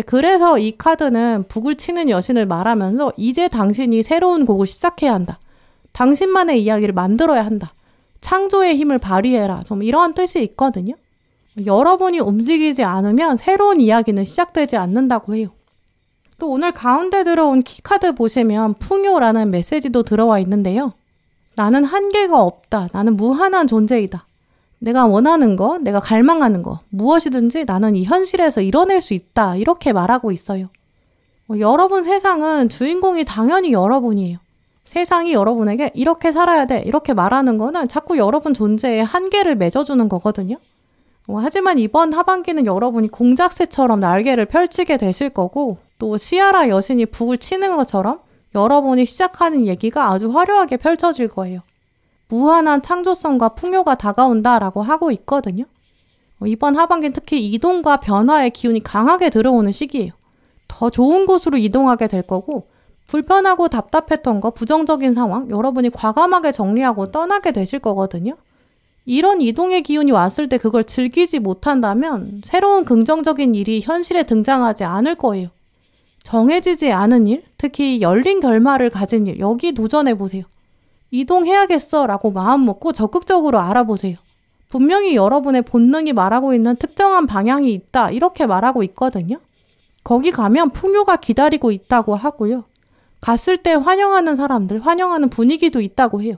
그래서 이 카드는 북을 치는 여신을 말하면서 이제 당신이 새로운 곡을 시작해야 한다. 당신만의 이야기를 만들어야 한다. 창조의 힘을 발휘해라. 좀 이런 뜻이 있거든요. 여러분이 움직이지 않으면 새로운 이야기는 시작되지 않는다고 해요. 또 오늘 가운데 들어온 키카드 보시면 풍요라는 메시지도 들어와 있는데요. 나는 한계가 없다. 나는 무한한 존재이다. 내가 원하는 거, 내가 갈망하는 거, 무엇이든지 나는 이 현실에서 이뤄낼 수 있다. 이렇게 말하고 있어요. 여러분 세상은 주인공이 당연히 여러분이에요. 세상이 여러분에게 이렇게 살아야 돼, 이렇게 말하는 거는 자꾸 여러분 존재에 한계를 맺어주는 거거든요. 하지만 이번 하반기는 여러분이 공작새처럼 날개를 펼치게 되실 거고 또 시아라 여신이 북을 치는 것처럼 여러분이 시작하는 얘기가 아주 화려하게 펼쳐질 거예요. 무한한 창조성과 풍요가 다가온다라고 하고 있거든요. 이번 하반기는 특히 이동과 변화의 기운이 강하게 들어오는 시기예요. 더 좋은 곳으로 이동하게 될 거고 불편하고 답답했던 거, 부정적인 상황, 여러분이 과감하게 정리하고 떠나게 되실 거거든요. 이런 이동의 기운이 왔을 때 그걸 즐기지 못한다면 새로운 긍정적인 일이 현실에 등장하지 않을 거예요. 정해지지 않은 일, 특히 열린 결말을 가진 일, 여기 도전해보세요. 이동해야겠어 라고 마음 먹고 적극적으로 알아보세요. 분명히 여러분의 본능이 말하고 있는 특정한 방향이 있다, 이렇게 말하고 있거든요. 거기 가면 풍요가 기다리고 있다고 하고요. 갔을 때 환영하는 사람들, 환영하는 분위기도 있다고 해요.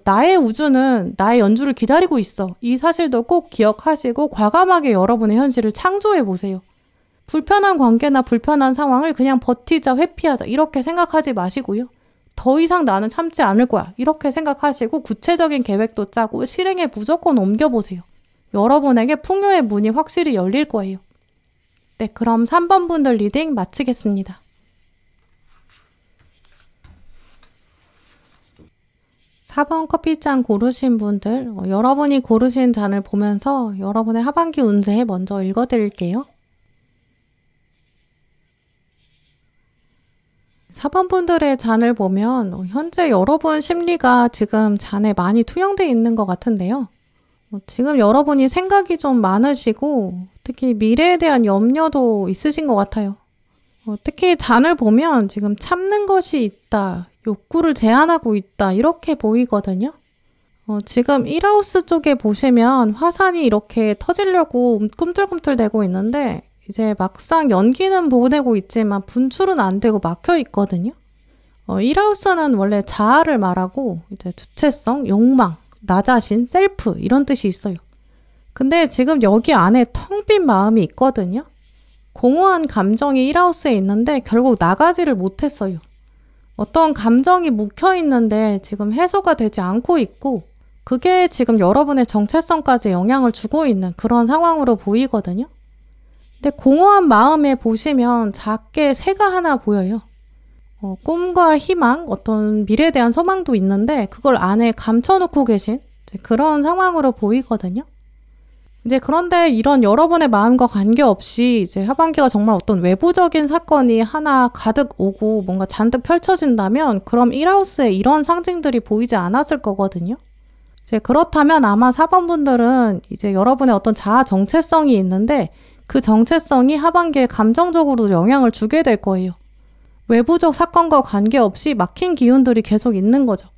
나의 우주는 나의 연주를 기다리고 있어. 이 사실도 꼭 기억하시고 과감하게 여러분의 현실을 창조해보세요. 불편한 관계나 불편한 상황을 그냥 버티자, 회피하자 이렇게 생각하지 마시고요. 더 이상 나는 참지 않을 거야. 이렇게 생각하시고 구체적인 계획도 짜고 실행에 무조건 옮겨보세요. 여러분에게 풍요의 문이 확실히 열릴 거예요. 네, 그럼 3번 분들 리딩 마치겠습니다. 4번 커피잔 고르신 분들, 여러분이 고르신 잔을 보면서 여러분의 하반기 운세 먼저 읽어드릴게요. 4번 분들의 잔을 보면 현재 여러분 심리가 지금 잔에 많이 투영되어 있는 것 같은데요. 지금 여러분이 생각이 좀 많으시고 특히 미래에 대한 염려도 있으신 것 같아요. 특히 잔을 보면 지금 참는 것이 있다, 욕구를 제한하고 있다 이렇게 보이거든요. 지금 1하우스 쪽에 보시면 화산이 이렇게 터지려고 꿈틀꿈틀대고 있는데 이제 막상 연기는 보내고 있지만 분출은 안 되고 막혀 있거든요. 1하우스는 원래 자아를 말하고 이제 주체성, 욕망, 나 자신, 셀프 이런 뜻이 있어요. 근데 지금 여기 안에 텅 빈 마음이 있거든요. 공허한 감정이 1하우스에 있는데 결국 나가지를 못했어요. 어떤 감정이 묵혀 있는데 지금 해소가 되지 않고 있고 그게 지금 여러분의 정체성까지 영향을 주고 있는 그런 상황으로 보이거든요. 근데 공허한 마음에 보시면 작게 새가 하나 보여요. 꿈과 희망, 어떤 미래에 대한 소망도 있는데 그걸 안에 감춰놓고 계신 그런 상황으로 보이거든요. 이제 그런데 이런 여러분의 마음과 관계없이 이제 하반기가 정말 어떤 외부적인 사건이 하나 가득 오고 뭔가 잔뜩 펼쳐진다면 그럼 1하우스에 이런 상징들이 보이지 않았을 거거든요. 이제 그렇다면 아마 4번 분들은 이제 여러분의 어떤 자아 정체성이 있는데 그 정체성이 하반기에 감정적으로 영향을 주게 될 거예요. 외부적 사건과 관계없이 막힌 기운들이 계속 있는 거죠.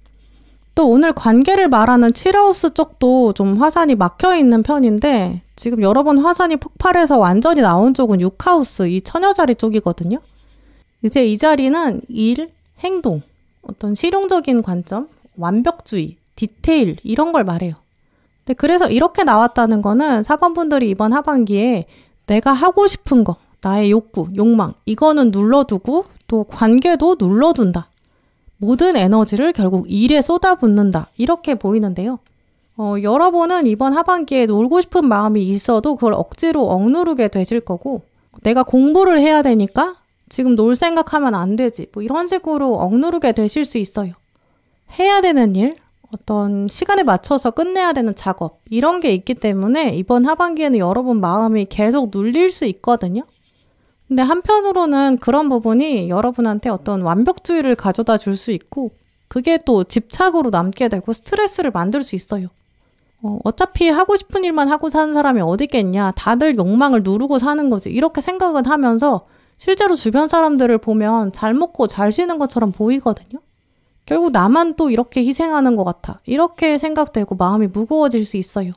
또 오늘 관계를 말하는 7하우스 쪽도 좀 화산이 막혀 있는 편인데 지금 여러분 화산이 폭발해서 완전히 나온 쪽은 6하우스, 이 처녀자리 쪽이거든요. 이제 이 자리는 일, 행동, 어떤 실용적인 관점, 완벽주의, 디테일 이런 걸 말해요. 근데 그래서 이렇게 나왔다는 거는 4번 분들이 이번 하반기에 내가 하고 싶은 거, 나의 욕구, 욕망 이거는 눌러두고 또 관계도 눌러둔다. 모든 에너지를 결국 일에 쏟아붓는다. 이렇게 보이는데요. 여러분은 이번 하반기에 놀고 싶은 마음이 있어도 그걸 억지로 억누르게 되실 거고 내가 공부를 해야 되니까 지금 놀 생각하면 안 되지. 뭐 이런 식으로 억누르게 되실 수 있어요. 해야 되는 일, 어떤 시간에 맞춰서 끝내야 되는 작업 이런 게 있기 때문에 이번 하반기에는 여러분 마음이 계속 눌릴 수 있거든요. 근데 한편으로는 그런 부분이 여러분한테 어떤 완벽주의를 가져다 줄 수 있고 그게 또 집착으로 남게 되고 스트레스를 만들 수 있어요. 어차피 하고 싶은 일만 하고 사는 사람이 어디 있겠냐. 다들 욕망을 누르고 사는 거지. 이렇게 생각은 하면서 실제로 주변 사람들을 보면 잘 먹고 잘 쉬는 것처럼 보이거든요. 결국 나만 또 이렇게 희생하는 것 같아. 이렇게 생각되고 마음이 무거워질 수 있어요.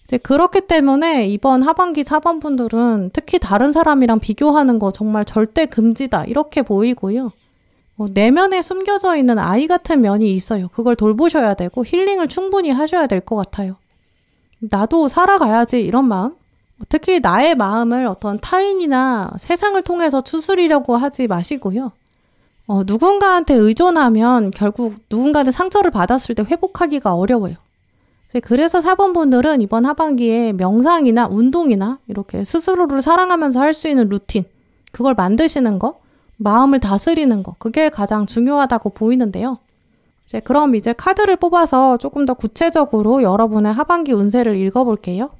이제 그렇기 때문에 이번 하반기 4번 분들은 특히 다른 사람이랑 비교하는 거 정말 절대 금지다. 이렇게 보이고요. 내면에 숨겨져 있는 아이 같은 면이 있어요. 그걸 돌보셔야 되고 힐링을 충분히 하셔야 될 것 같아요. 나도 살아가야지 이런 마음. 특히 나의 마음을 어떤 타인이나 세상을 통해서 추스리려고 하지 마시고요. 누군가한테 의존하면 결국 누군가한테 상처를 받았을 때 회복하기가 어려워요. 그래서 4번 분들은 이번 하반기에 명상이나 운동이나 이렇게 스스로를 사랑하면서 할 수 있는 루틴, 그걸 만드시는 거, 마음을 다스리는 거, 그게 가장 중요하다고 보이는데요. 그럼 이제 카드를 뽑아서 조금 더 구체적으로 여러분의 하반기 운세를 읽어볼게요.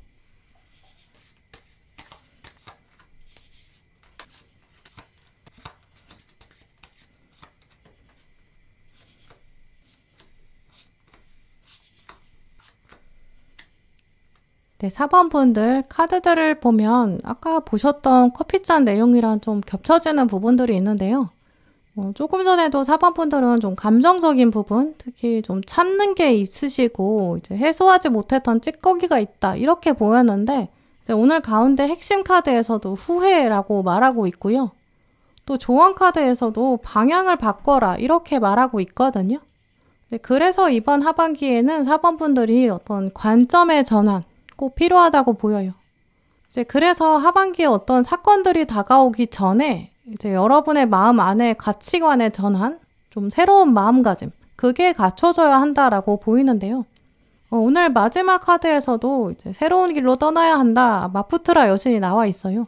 네, 4번 분들 카드들을 보면 아까 보셨던 커피잔 내용이랑 좀 겹쳐지는 부분들이 있는데요. 조금 전에도 4번 분들은 좀 감정적인 부분, 특히 좀 참는 게 있으시고 이제 해소하지 못했던 찌꺼기가 있다 이렇게 보였는데 이제 오늘 가운데 핵심 카드에서도 후회라고 말하고 있고요. 또 조언 카드에서도 방향을 바꿔라 이렇게 말하고 있거든요. 네, 그래서 이번 하반기에는 4번 분들이 어떤 관점의 전환 꼭 필요하다고 보여요. 이제 그래서 하반기에 어떤 사건들이 다가오기 전에 이제 여러분의 마음 안에 가치관의 전환, 좀 새로운 마음가짐, 그게 갖춰져야 한다라고 보이는데요. 오늘 마지막 카드에서도 이제 새로운 길로 떠나야 한다, 마푸트라 여신이 나와 있어요.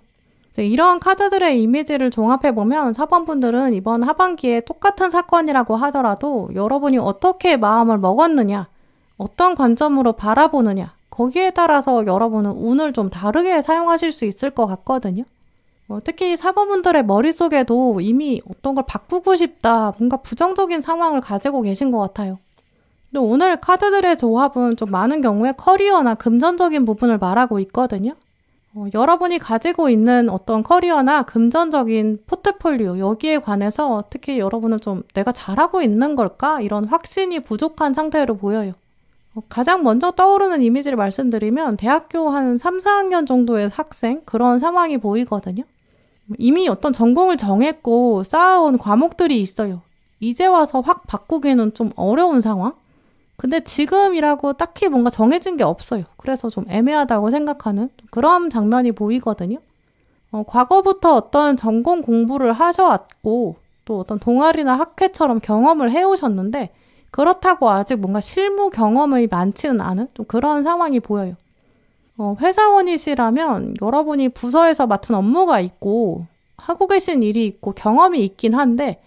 이제 이런 카드들의 이미지를 종합해보면 4번 분들은 이번 하반기에 똑같은 사건이라고 하더라도 여러분이 어떻게 마음을 먹었느냐, 어떤 관점으로 바라보느냐, 거기에 따라서 여러분은 운을 좀 다르게 사용하실 수 있을 것 같거든요. 특히 4번 분들의 머릿속에도 이미 어떤 걸 바꾸고 싶다, 뭔가 부정적인 상황을 가지고 계신 것 같아요. 근데 오늘 카드들의 조합은 좀 많은 경우에 커리어나 금전적인 부분을 말하고 있거든요. 여러분이 가지고 있는 어떤 커리어나 금전적인 포트폴리오, 여기에 관해서 특히 여러분은 좀 내가 잘하고 있는 걸까? 이런 확신이 부족한 상태로 보여요. 가장 먼저 떠오르는 이미지를 말씀드리면 대학교 한 3, 4학년 정도의 학생, 그런 상황이 보이거든요. 이미 어떤 전공을 정했고 쌓아온 과목들이 있어요. 이제 와서 확 바꾸기는 좀 어려운 상황? 근데 지금이라고 딱히 뭔가 정해진 게 없어요. 그래서 좀 애매하다고 생각하는 그런 장면이 보이거든요. 과거부터 어떤 전공 공부를 하셔왔고 또 어떤 동아리나 학회처럼 경험을 해오셨는데 그렇다고 아직 뭔가 실무 경험이 많지는 않은 좀 그런 상황이 보여요. 회사원이시라면 여러분이 부서에서 맡은 업무가 있고 하고 계신 일이 있고 경험이 있긴 한데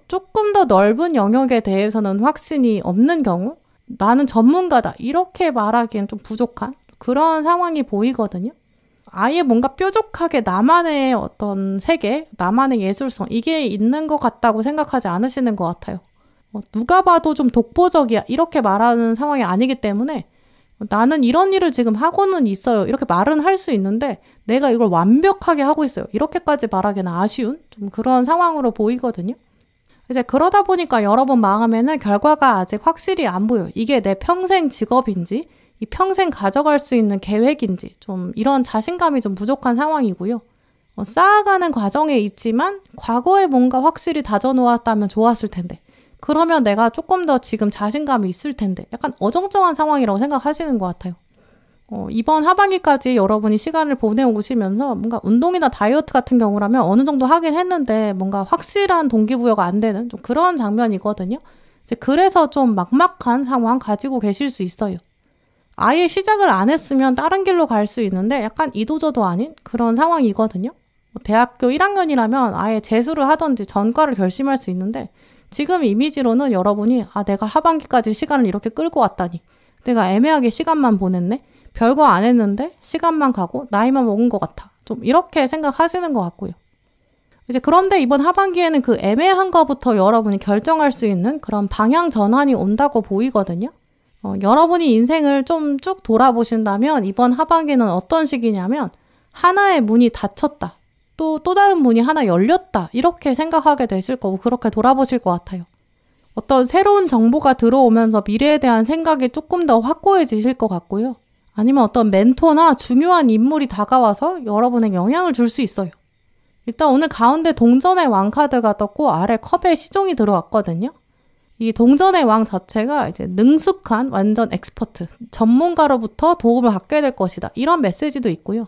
조금 더 넓은 영역에 대해서는 확신이 없는 경우 나는 전문가다 이렇게 말하기엔 좀 부족한 그런 상황이 보이거든요. 아예 뭔가 뾰족하게 나만의 어떤 세계, 나만의 예술성 이게 있는 것 같다고 생각하지 않으시는 것 같아요. 누가 봐도 좀 독보적이야 이렇게 말하는 상황이 아니기 때문에 나는 이런 일을 지금 하고는 있어요 이렇게 말은 할 수 있는데 내가 이걸 완벽하게 하고 있어요 이렇게까지 말하기는 아쉬운 좀 그런 상황으로 보이거든요. 이제 그러다 보니까 여러분 마음에는 결과가 아직 확실히 안 보여요. 이게 내 평생 직업인지 이 평생 가져갈 수 있는 계획인지 좀 이런 자신감이 좀 부족한 상황이고요. 쌓아가는 과정에 있지만 과거에 뭔가 확실히 다져놓았다면 좋았을 텐데 그러면 내가 조금 더 지금 자신감이 있을 텐데 약간 어정쩡한 상황이라고 생각하시는 것 같아요. 이번 하반기까지 여러분이 시간을 보내오시면서 뭔가 운동이나 다이어트 같은 경우라면 어느 정도 하긴 했는데 뭔가 확실한 동기부여가 안 되는 좀 그런 장면이거든요. 이제 그래서 좀 막막한 상황 가지고 계실 수 있어요. 아예 시작을 안 했으면 다른 길로 갈 수 있는데 약간 이도저도 아닌 그런 상황이거든요. 대학교 1학년이라면 아예 재수를 하든지 전과를 결심할 수 있는데 지금 이미지로는 여러분이 내가 하반기까지 시간을 이렇게 끌고 왔다니 내가 애매하게 시간만 보냈네? 별거 안 했는데 시간만 가고 나이만 먹은 것 같아. 좀 이렇게 생각하시는 것 같고요. 이제 그런데 이번 하반기에는 그 애매한 거부터 여러분이 결정할 수 있는 그런 방향 전환이 온다고 보이거든요. 여러분이 인생을 좀 쭉 돌아보신다면 이번 하반기는 어떤 시기냐면 하나의 문이 닫혔다. 또 다른 문이 하나 열렸다. 이렇게 생각하게 되실 거고 그렇게 돌아보실 것 같아요. 어떤 새로운 정보가 들어오면서 미래에 대한 생각이 조금 더 확고해지실 것 같고요. 아니면 어떤 멘토나 중요한 인물이 다가와서 여러분에게 영향을 줄 수 있어요. 일단 오늘 가운데 동전의 왕 카드가 떴고 아래 컵에 시종이 들어왔거든요. 이 동전의 왕 자체가 이제 능숙한 완전 엑스퍼트, 전문가로부터 도움을 받게 될 것이다. 이런 메시지도 있고요.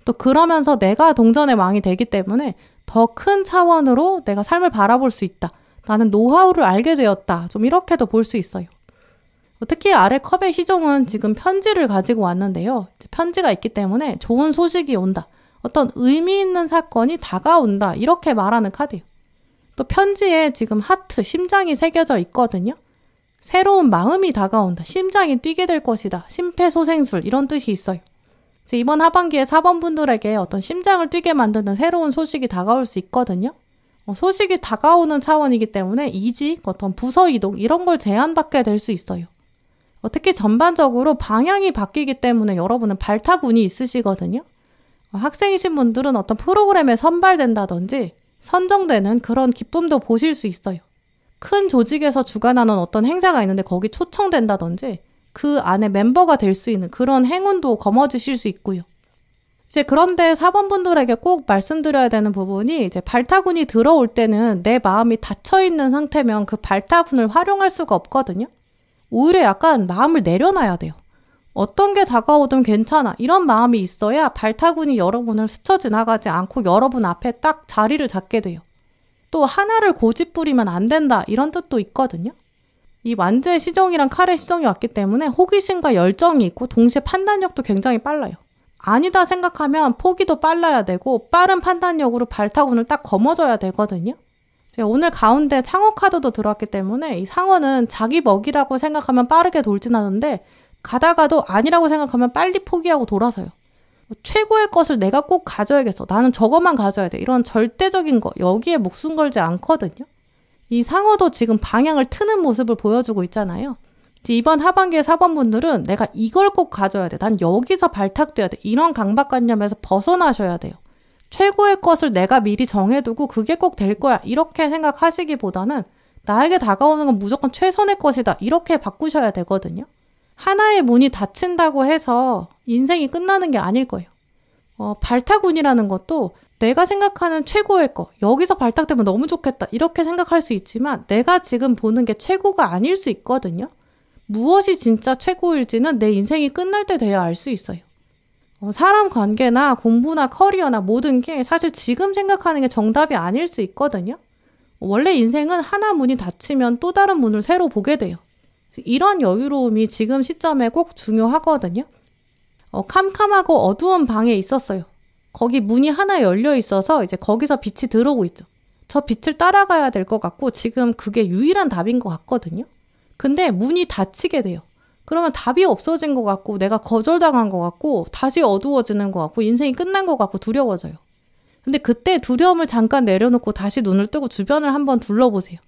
또 그러면서 내가 동전의 왕이 되기 때문에 더 큰 차원으로 내가 삶을 바라볼 수 있다. 나는 노하우를 알게 되었다. 좀 이렇게도 볼 수 있어요. 특히 아래 컵의 시종은 지금 편지를 가지고 왔는데요. 편지가 있기 때문에 좋은 소식이 온다. 어떤 의미 있는 사건이 다가온다. 이렇게 말하는 카드예요. 또 편지에 지금 하트, 심장이 새겨져 있거든요. 새로운 마음이 다가온다. 심장이 뛰게 될 것이다. 심폐소생술 이런 뜻이 있어요. 이번 하반기에 4번 분들에게 어떤 심장을 뛰게 만드는 새로운 소식이 다가올 수 있거든요. 소식이 다가오는 차원이기 때문에 이직, 어떤 부서 이동 이런 걸 제안받게 될 수 있어요. 특히 전반적으로 방향이 바뀌기 때문에 여러분은 발탁운이 있으시거든요. 학생이신 분들은 어떤 프로그램에 선발된다든지 선정되는 그런 기쁨도 보실 수 있어요. 큰 조직에서 주관하는 어떤 행사가 있는데 거기 초청된다든지 그 안에 멤버가 될 수 있는 그런 행운도 거머쥐실 수 있고요. 이제 그런데 4번 분들에게 꼭 말씀드려야 되는 부분이 이제 발타군이 들어올 때는 내 마음이 닫혀있는 상태면 그 발타군을 활용할 수가 없거든요. 오히려 약간 마음을 내려놔야 돼요. 어떤 게 다가오든 괜찮아. 이런 마음이 있어야 발타군이 여러분을 스쳐 지나가지 않고 여러분 앞에 딱 자리를 잡게 돼요. 또 하나를 고집부리면 안 된다. 이런 뜻도 있거든요. 이 완제의 시종이랑 칼의 시종이 왔기 때문에 호기심과 열정이 있고 동시에 판단력도 굉장히 빨라요. 아니다 생각하면 포기도 빨라야 되고 빠른 판단력으로 발타군을 딱 거머줘야 되거든요. 제가 오늘 가운데 상어 카드도 들어왔기 때문에 이 상어는 자기 먹이라고 생각하면 빠르게 돌진하는데 가다가도 아니라고 생각하면 빨리 포기하고 돌아서요. 최고의 것을 내가 꼭 가져야겠어. 나는 저것만 가져야 돼. 이런 절대적인 거 여기에 목숨 걸지 않거든요. 이 상어도 지금 방향을 트는 모습을 보여주고 있잖아요. 이번 하반기에 4번 분들은 내가 이걸 꼭 가져야 돼. 난 여기서 발탁돼야 돼. 이런 강박관념에서 벗어나셔야 돼요. 최고의 것을 내가 미리 정해두고 그게 꼭 될 거야. 이렇게 생각하시기보다는 나에게 다가오는 건 무조건 최선의 것이다. 이렇게 바꾸셔야 되거든요. 하나의 문이 닫힌다고 해서 인생이 끝나는 게 아닐 거예요. 발탁운이라는 것도 내가 생각하는 최고의 거, 여기서 발탁되면 너무 좋겠다 이렇게 생각할 수 있지만 내가 지금 보는 게 최고가 아닐 수 있거든요. 무엇이 진짜 최고일지는 내 인생이 끝날 때 돼야 알 수 있어요. 사람 관계나 공부나 커리어나 모든 게 사실 지금 생각하는 게 정답이 아닐 수 있거든요. 원래 인생은 하나 문이 닫히면 또 다른 문을 새로 보게 돼요. 이런 여유로움이 지금 시점에 꼭 중요하거든요. 캄캄하고 어두운 방에 있었어요. 거기 문이 하나 열려 있어서 이제 거기서 빛이 들어오고 있죠. 저 빛을 따라가야 될 것 같고 지금 그게 유일한 답인 것 같거든요. 근데 문이 닫히게 돼요. 그러면 답이 없어진 것 같고 내가 거절당한 것 같고 다시 어두워지는 것 같고 인생이 끝난 것 같고 두려워져요. 근데 그때 두려움을 잠깐 내려놓고 다시 눈을 뜨고 주변을 한번 둘러보세요.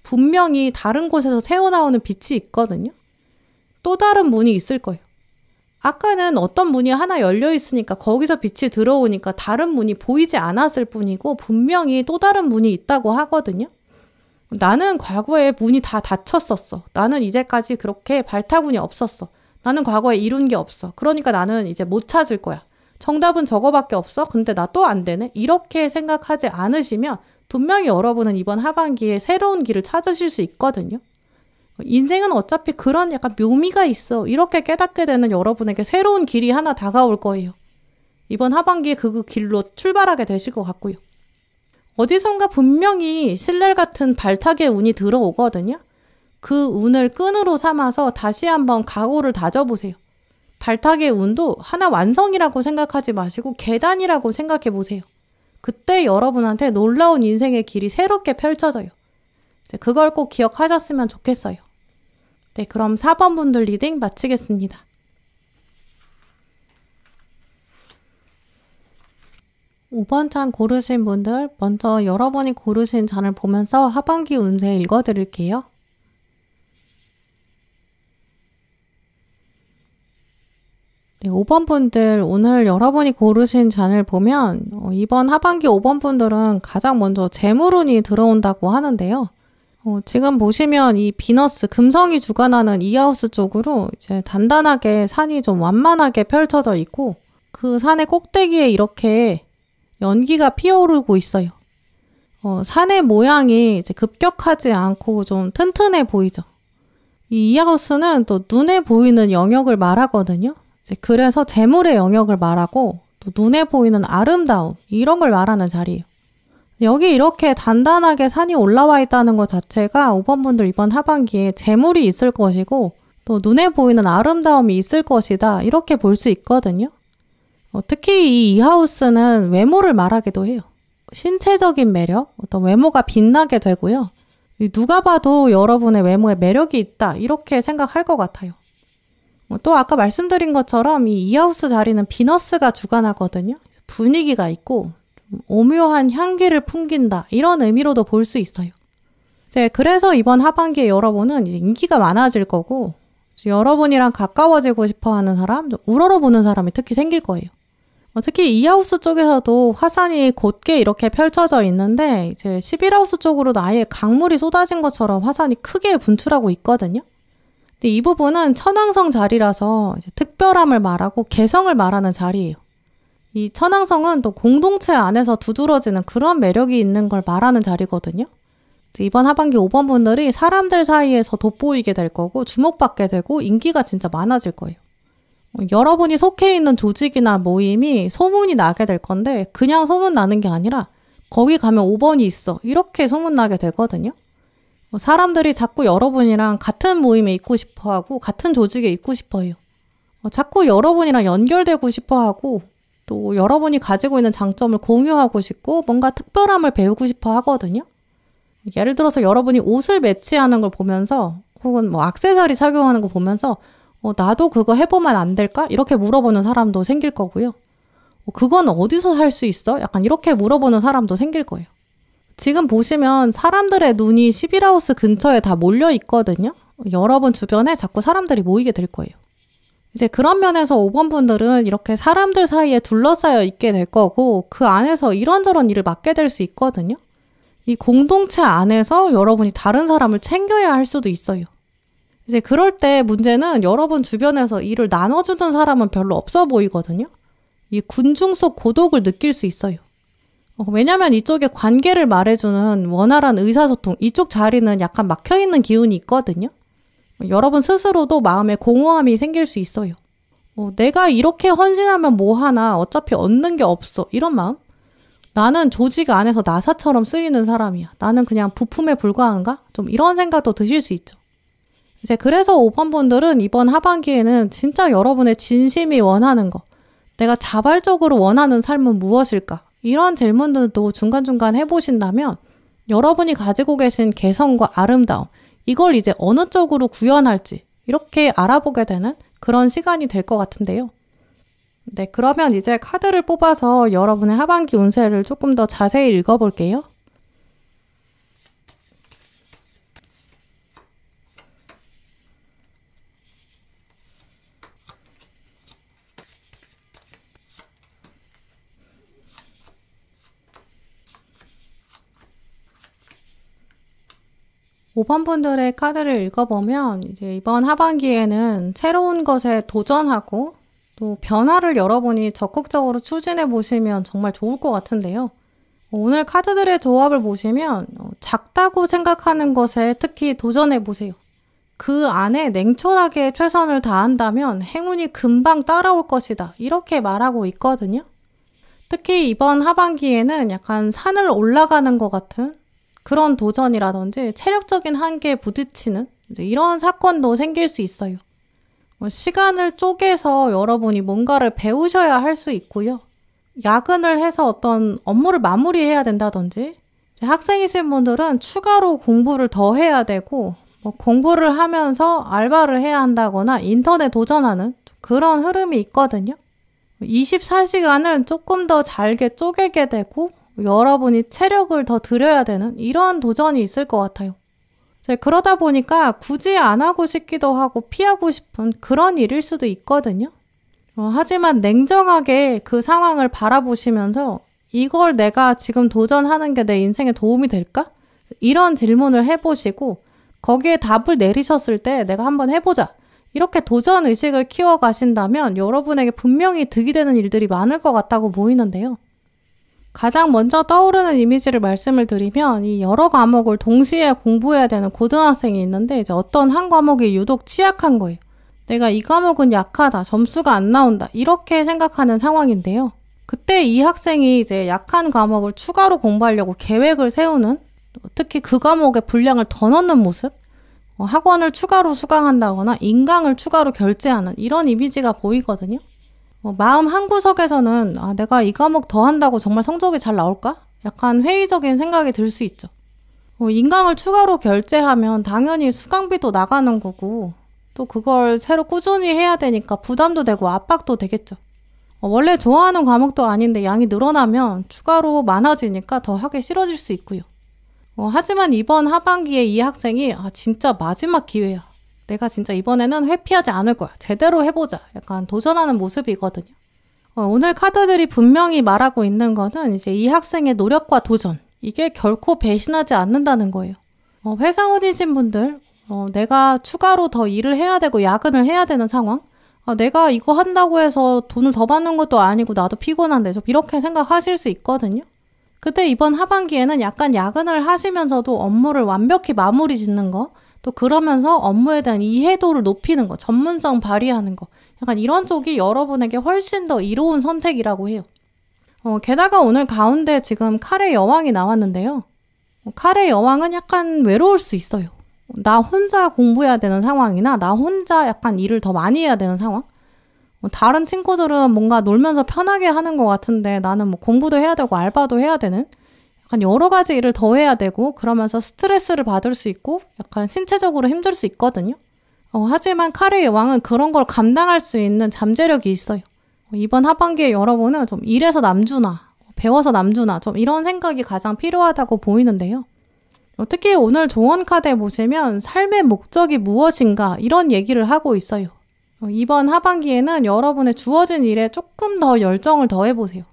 분명히 다른 곳에서 새어나오는 빛이 있거든요. 또 다른 문이 있을 거예요. 아까는 어떤 문이 하나 열려 있으니까 거기서 빛이 들어오니까 다른 문이 보이지 않았을 뿐이고 분명히 또 다른 문이 있다고 하거든요. 나는 과거에 문이 다 닫혔었어. 나는 이제까지 그렇게 발타군이 없었어. 나는 과거에 이룬 게 없어. 그러니까 나는 이제 못 찾을 거야. 정답은 저거밖에 없어? 근데 나 또 안 되네? 이렇게 생각하지 않으시면 분명히 여러분은 이번 하반기에 새로운 길을 찾으실 수 있거든요. 인생은 어차피 그런 약간 묘미가 있어. 이렇게 깨닫게 되는 여러분에게 새로운 길이 하나 다가올 거예요. 이번 하반기에 그 길로 출발하게 되실 것 같고요. 어디선가 분명히 신랄 같은 발탁의 운이 들어오거든요. 그 운을 끈으로 삼아서 다시 한번 각오를 다져보세요. 발탁의 운도 하나 완성이라고 생각하지 마시고 계단이라고 생각해 보세요. 그때 여러분한테 놀라운 인생의 길이 새롭게 펼쳐져요. 그걸 꼭 기억하셨으면 좋겠어요. 네, 그럼 4번 분들 리딩 마치겠습니다. 5번 잔 고르신 분들, 먼저 여러분이 고르신 잔을 보면서 하반기 운세 읽어드릴게요. 네, 5번 분들, 오늘 여러분이 고르신 잔을 보면 이번 하반기 5번 분들은 가장 먼저 재물운이 들어온다고 하는데요. 지금 보시면 이 비너스, 금성이 주관하는 이하우스 쪽으로 이제 단단하게 산이 좀 완만하게 펼쳐져 있고 그 산의 꼭대기에 이렇게 연기가 피어오르고 있어요. 산의 모양이 이제 급격하지 않고 좀 튼튼해 보이죠. 이 이하우스는 또 눈에 보이는 영역을 말하거든요. 이제 그래서 재물의 영역을 말하고 또 눈에 보이는 아름다움 이런 걸 말하는 자리예요. 여기 이렇게 단단하게 산이 올라와 있다는 것 자체가 5번 분들 이번 하반기에 재물이 있을 것이고 또 눈에 보이는 아름다움이 있을 것이다 이렇게 볼 수 있거든요. 특히 이 이하우스는 외모를 말하기도 해요. 신체적인 매력, 어떤 외모가 빛나게 되고요. 누가 봐도 여러분의 외모에 매력이 있다 이렇게 생각할 것 같아요. 또 아까 말씀드린 것처럼 이 이하우스 자리는 비너스가 주관하거든요. 분위기가 있고 오묘한 향기를 풍긴다 이런 의미로도 볼 수 있어요. 이제 그래서 이번 하반기에 여러분은 이제 인기가 많아질 거고 여러분이랑 가까워지고 싶어하는 사람, 우러러보는 사람이 특히 생길 거예요. 특히 이하우스 쪽에서도 화산이 곧게 이렇게 펼쳐져 있는데 이제 11하우스 쪽으로도 아예 강물이 쏟아진 것처럼 화산이 크게 분출하고 있거든요. 근데 이 부분은 천왕성 자리라서 이제 특별함을 말하고 개성을 말하는 자리예요. 이 천왕성은 또 공동체 안에서 두드러지는 그런 매력이 있는 걸 말하는 자리거든요. 이번 하반기 5번 분들이 사람들 사이에서 돋보이게 될 거고 주목받게 되고 인기가 진짜 많아질 거예요. 여러분이 속해 있는 조직이나 모임이 소문이 나게 될 건데 그냥 소문 나는 게 아니라 거기 가면 5번이 있어 이렇게 소문나게 되거든요. 사람들이 자꾸 여러분이랑 같은 모임에 있고 싶어하고 같은 조직에 있고 싶어해요. 자꾸 여러분이랑 연결되고 싶어하고 또 여러분이 가지고 있는 장점을 공유하고 싶고 뭔가 특별함을 배우고 싶어 하거든요. 예를 들어서 여러분이 옷을 매치하는 걸 보면서 혹은 뭐 액세서리 착용하는 거 보면서 나도 그거 해보면 안 될까? 이렇게 물어보는 사람도 생길 거고요. 그건 어디서 살 수 있어? 약간 이렇게 물어보는 사람도 생길 거예요. 지금 보시면 사람들의 눈이 11하우스 근처에 다 몰려 있거든요. 여러분 주변에 자꾸 사람들이 모이게 될 거예요. 이제 그런 면에서 5번 분들은 이렇게 사람들 사이에 둘러싸여 있게 될 거고 그 안에서 이런저런 일을 맡게 될 수 있거든요. 이 공동체 안에서 여러분이 다른 사람을 챙겨야 할 수도 있어요. 이제 그럴 때 문제는 여러분 주변에서 일을 나눠주는 사람은 별로 없어 보이거든요. 이 군중 속 고독을 느낄 수 있어요. 왜냐면 이쪽에 관계를 말해주는 원활한 의사소통, 이쪽 자리는 약간 막혀있는 기운이 있거든요. 여러분 스스로도 마음에 공허함이 생길 수 있어요. 내가 이렇게 헌신하면 뭐하나 어차피 얻는 게 없어 이런 마음? 나는 조직 안에서 나사처럼 쓰이는 사람이야. 나는 그냥 부품에 불과한가? 좀 이런 생각도 드실 수 있죠. 이제 그래서 5번 분들은 이번 하반기에는 진짜 여러분의 진심이 원하는 거, 내가 자발적으로 원하는 삶은 무엇일까? 이런 질문들도 중간중간 해보신다면 여러분이 가지고 계신 개성과 아름다움, 이걸 이제 어느 쪽으로 구현할지 이렇게 알아보게 되는 그런 시간이 될 것 같은데요. 네, 그러면 이제 카드를 뽑아서 여러분의 하반기 운세를 조금 더 자세히 읽어볼게요. 오 번 분들의 카드를 읽어보면 이제 이번 하반기에는 새로운 것에 도전하고 또 변화를 여러분이 적극적으로 추진해 보시면 정말 좋을 것 같은데요. 오늘 카드들의 조합을 보시면 작다고 생각하는 것에 특히 도전해 보세요. 그 안에 냉철하게 최선을 다한다면 행운이 금방 따라올 것이다. 이렇게 말하고 있거든요. 특히 이번 하반기에는 약간 산을 올라가는 것 같은 그런 도전이라든지 체력적인 한계에 부딪히는 이런 사건도 생길 수 있어요. 시간을 쪼개서 여러분이 뭔가를 배우셔야 할 수 있고요. 야근을 해서 어떤 업무를 마무리해야 된다든지, 학생이신 분들은 추가로 공부를 더 해야 되고, 공부를 하면서 알바를 해야 한다거나 인턴에 도전하는 그런 흐름이 있거든요. 24시간을 조금 더 잘게 쪼개게 되고 여러분이 체력을 더 들여야 되는 이런 도전이 있을 것 같아요. 그러다 보니까 굳이 안 하고 싶기도 하고 피하고 싶은 그런 일일 수도 있거든요. 하지만 냉정하게 그 상황을 바라보시면서 이걸 내가 지금 도전하는 게 내 인생에 도움이 될까? 이런 질문을 해보시고 거기에 답을 내리셨을 때 내가 한번 해보자. 이렇게 도전 의식을 키워가신다면 여러분에게 분명히 득이 되는 일들이 많을 것 같다고 보이는데요. 가장 먼저 떠오르는 이미지를 말씀을 드리면 이 여러 과목을 동시에 공부해야 되는 고등학생이 있는데 이제 어떤 한 과목이 유독 취약한 거예요. 내가 이 과목은 약하다, 점수가 안 나온다 이렇게 생각하는 상황인데요. 그때 이 학생이 이제 약한 과목을 추가로 공부하려고 계획을 세우는, 특히 그 과목의 분량을 더 넣는 모습, 학원을 추가로 수강한다거나 인강을 추가로 결제하는 이런 이미지가 보이거든요. 마음 한구석에서는 내가 이 과목 더 한다고 정말 성적이 잘 나올까? 약간 회의적인 생각이 들 수 있죠. 인강을 추가로 결제하면 당연히 수강비도 나가는 거고 또 그걸 새로 꾸준히 해야 되니까 부담도 되고 압박도 되겠죠. 원래 좋아하는 과목도 아닌데 양이 늘어나면 추가로 많아지니까 더 하기 싫어질 수 있고요. 하지만 이번 하반기에 이 학생이 진짜 마지막 기회야. 내가 진짜 이번에는 회피하지 않을 거야. 제대로 해보자. 약간 도전하는 모습이거든요. 오늘 카드들이 분명히 말하고 있는 거는 이제 이 학생의 노력과 도전. 이게 결코 배신하지 않는다는 거예요. 회사원이신 분들, 내가 추가로 더 일을 해야 되고 야근을 해야 되는 상황. 내가 이거 한다고 해서 돈을 더 받는 것도 아니고 나도 피곤한데 좀 이렇게 생각하실 수 있거든요. 그때 이번 하반기에는 약간 야근을 하시면서도 업무를 완벽히 마무리 짓는 거, 또 그러면서 업무에 대한 이해도를 높이는 거, 전문성 발휘하는 거, 약간 이런 쪽이 여러분에게 훨씬 더 이로운 선택이라고 해요. 게다가 오늘 가운데 지금 칼의 여왕이 나왔는데요. 칼의 여왕은 약간 외로울 수 있어요. 나 혼자 공부해야 되는 상황이나 나 혼자 약간 일을 더 많이 해야 되는 상황. 다른 친구들은 뭔가 놀면서 편하게 하는 것 같은데 나는 공부도 해야 되고 알바도 해야 되는 약간 여러 가지 일을 더 해야 되고 그러면서 스트레스를 받을 수 있고 약간 신체적으로 힘들 수 있거든요. 하지만 칼의 여왕은 그런 걸 감당할 수 있는 잠재력이 있어요. 이번 하반기에 여러분은 좀 일에서 남주나 배워서 남주나 좀 이런 생각이 가장 필요하다고 보이는데요. 특히 오늘 조언 카드에 보시면 삶의 목적이 무엇인가 이런 얘기를 하고 있어요. 이번 하반기에는 여러분의 주어진 일에 조금 더 열정을 더해보세요.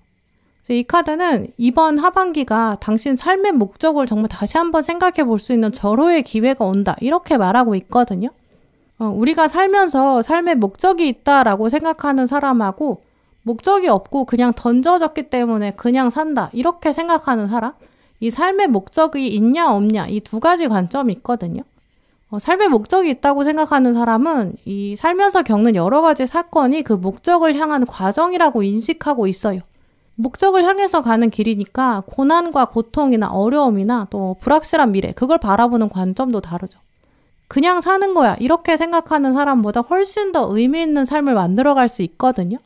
이 카드는 이번 하반기가 당신 삶의 목적을 정말 다시 한번 생각해 볼 수 있는 절호의 기회가 온다. 이렇게 말하고 있거든요. 우리가 살면서 삶의 목적이 있다라고 생각하는 사람하고 목적이 없고 그냥 던져졌기 때문에 그냥 산다. 이렇게 생각하는 사람. 이 삶의 목적이 있냐 없냐 이 두 가지 관점이 있거든요. 삶의 목적이 있다고 생각하는 사람은 이 살면서 겪는 여러 가지 사건이 그 목적을 향한 과정이라고 인식하고 있어요. 목적을 향해서 가는 길이니까 고난과 고통이나 어려움이나 또 불확실한 미래, 그걸 바라보는 관점도 다르죠. 그냥 사는 거야. 이렇게 생각하는 사람보다 훨씬 더 의미 있는 삶을 만들어갈 수 있거든요.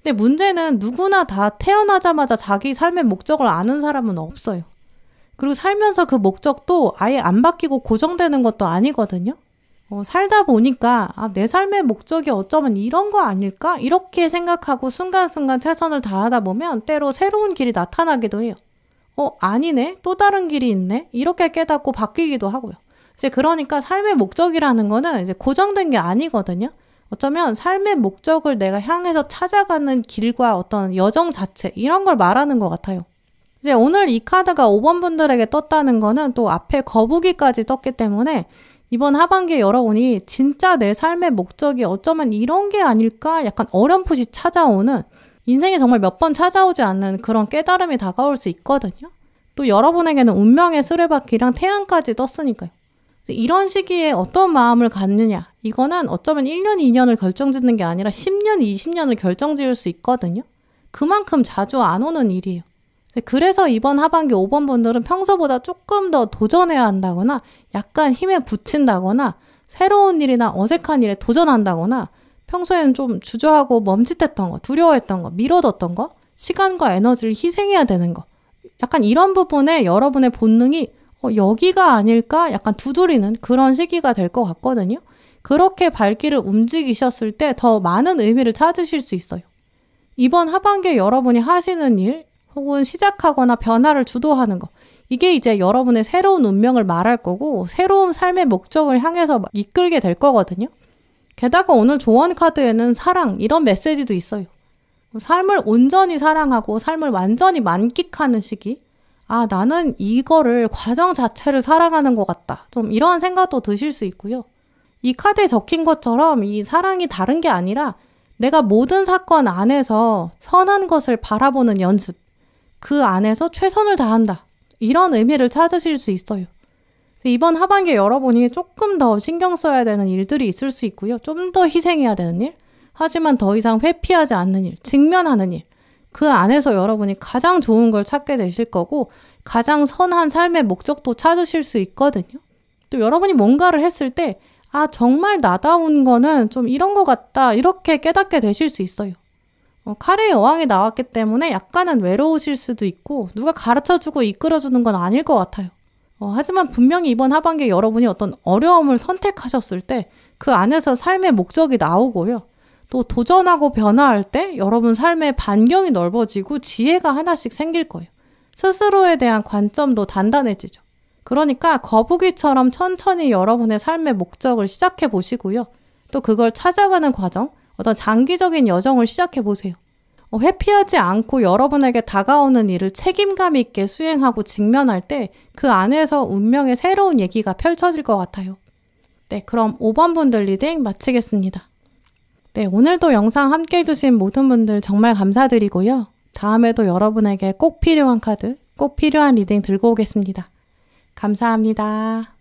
근데 문제는 누구나 다 태어나자마자 자기 삶의 목적을 아는 사람은 없어요. 그리고 살면서 그 목적도 아예 안 바뀌고 고정되는 것도 아니거든요. 살다 보니까 내 삶의 목적이 어쩌면 이런 거 아닐까? 이렇게 생각하고 순간순간 최선을 다하다 보면 때로 새로운 길이 나타나기도 해요. 아니네? 또 다른 길이 있네? 이렇게 깨닫고 바뀌기도 하고요. 이제 그러니까 삶의 목적이라는 거는 이제 고정된 게 아니거든요. 어쩌면 삶의 목적을 내가 향해서 찾아가는 길과 어떤 여정 자체, 이런 걸 말하는 것 같아요. 이제 오늘 이 카드가 5번 분들에게 떴다는 거는 또 앞에 거북이까지 떴기 때문에 이번 하반기에 여러분이 진짜 내 삶의 목적이 어쩌면 이런 게 아닐까? 약간 어렴풋이 찾아오는, 인생에 정말 몇 번 찾아오지 않는 그런 깨달음이 다가올 수 있거든요. 또 여러분에게는 운명의 수레바퀴랑 태양까지 떴으니까요. 이런 시기에 어떤 마음을 갖느냐, 이거는 어쩌면 1년, 2년을 결정짓는 게 아니라 10년, 20년을 결정지을 수 있거든요. 그만큼 자주 안 오는 일이에요. 그래서 이번 하반기 5번 분들은 평소보다 조금 더 도전해야 한다거나 약간 힘에 부친다거나 새로운 일이나 어색한 일에 도전한다거나 평소에는 좀 주저하고 멈칫했던 거, 두려워했던 거, 미뤄뒀던 거, 시간과 에너지를 희생해야 되는 거, 약간 이런 부분에 여러분의 본능이 여기가 아닐까? 약간 두드리는 그런 시기가 될 것 같거든요. 그렇게 발길을 움직이셨을 때 더 많은 의미를 찾으실 수 있어요. 이번 하반기에 여러분이 하시는 일 혹은 시작하거나 변화를 주도하는 거, 이게 이제 여러분의 새로운 운명을 말할 거고 새로운 삶의 목적을 향해서 이끌게 될 거거든요. 게다가 오늘 조언 카드에는 사랑, 이런 메시지도 있어요. 삶을 온전히 사랑하고 삶을 완전히 만끽하는 시기, 나는 이거를 과정 자체를 사랑하는 것 같다. 좀 이런 생각도 드실 수 있고요. 이 카드에 적힌 것처럼 이 사랑이 다른 게 아니라 내가 모든 사건 안에서 선한 것을 바라보는 연습, 그 안에서 최선을 다한다. 이런 의미를 찾으실 수 있어요. 이번 하반기에 여러분이 조금 더 신경 써야 되는 일들이 있을 수 있고요. 좀 더 희생해야 되는 일, 하지만 더 이상 회피하지 않는 일, 직면하는 일, 그 안에서 여러분이 가장 좋은 걸 찾게 되실 거고 가장 선한 삶의 목적도 찾으실 수 있거든요. 또 여러분이 뭔가를 했을 때 정말 나다운 거는 좀 이런 것 같다, 이렇게 깨닫게 되실 수 있어요. 칼의 여왕이 나왔기 때문에 약간은 외로우실 수도 있고 누가 가르쳐주고 이끌어주는 건 아닐 것 같아요. 하지만 분명히 이번 하반기에 여러분이 어떤 어려움을 선택하셨을 때 그 안에서 삶의 목적이 나오고요. 또 도전하고 변화할 때 여러분 삶의 반경이 넓어지고 지혜가 하나씩 생길 거예요. 스스로에 대한 관점도 단단해지죠. 그러니까 거북이처럼 천천히 여러분의 삶의 목적을 시작해 보시고요. 또 그걸 찾아가는 과정, 어떤 장기적인 여정을 시작해 보세요. 회피하지 않고 여러분에게 다가오는 일을 책임감 있게 수행하고 직면할 때 그 안에서 운명의 새로운 얘기가 펼쳐질 것 같아요. 네, 그럼 5번 분들 리딩 마치겠습니다. 네, 오늘도 영상 함께 해주신 모든 분들 정말 감사드리고요. 다음에도 여러분에게 꼭 필요한 카드, 꼭 필요한 리딩 들고 오겠습니다. 감사합니다.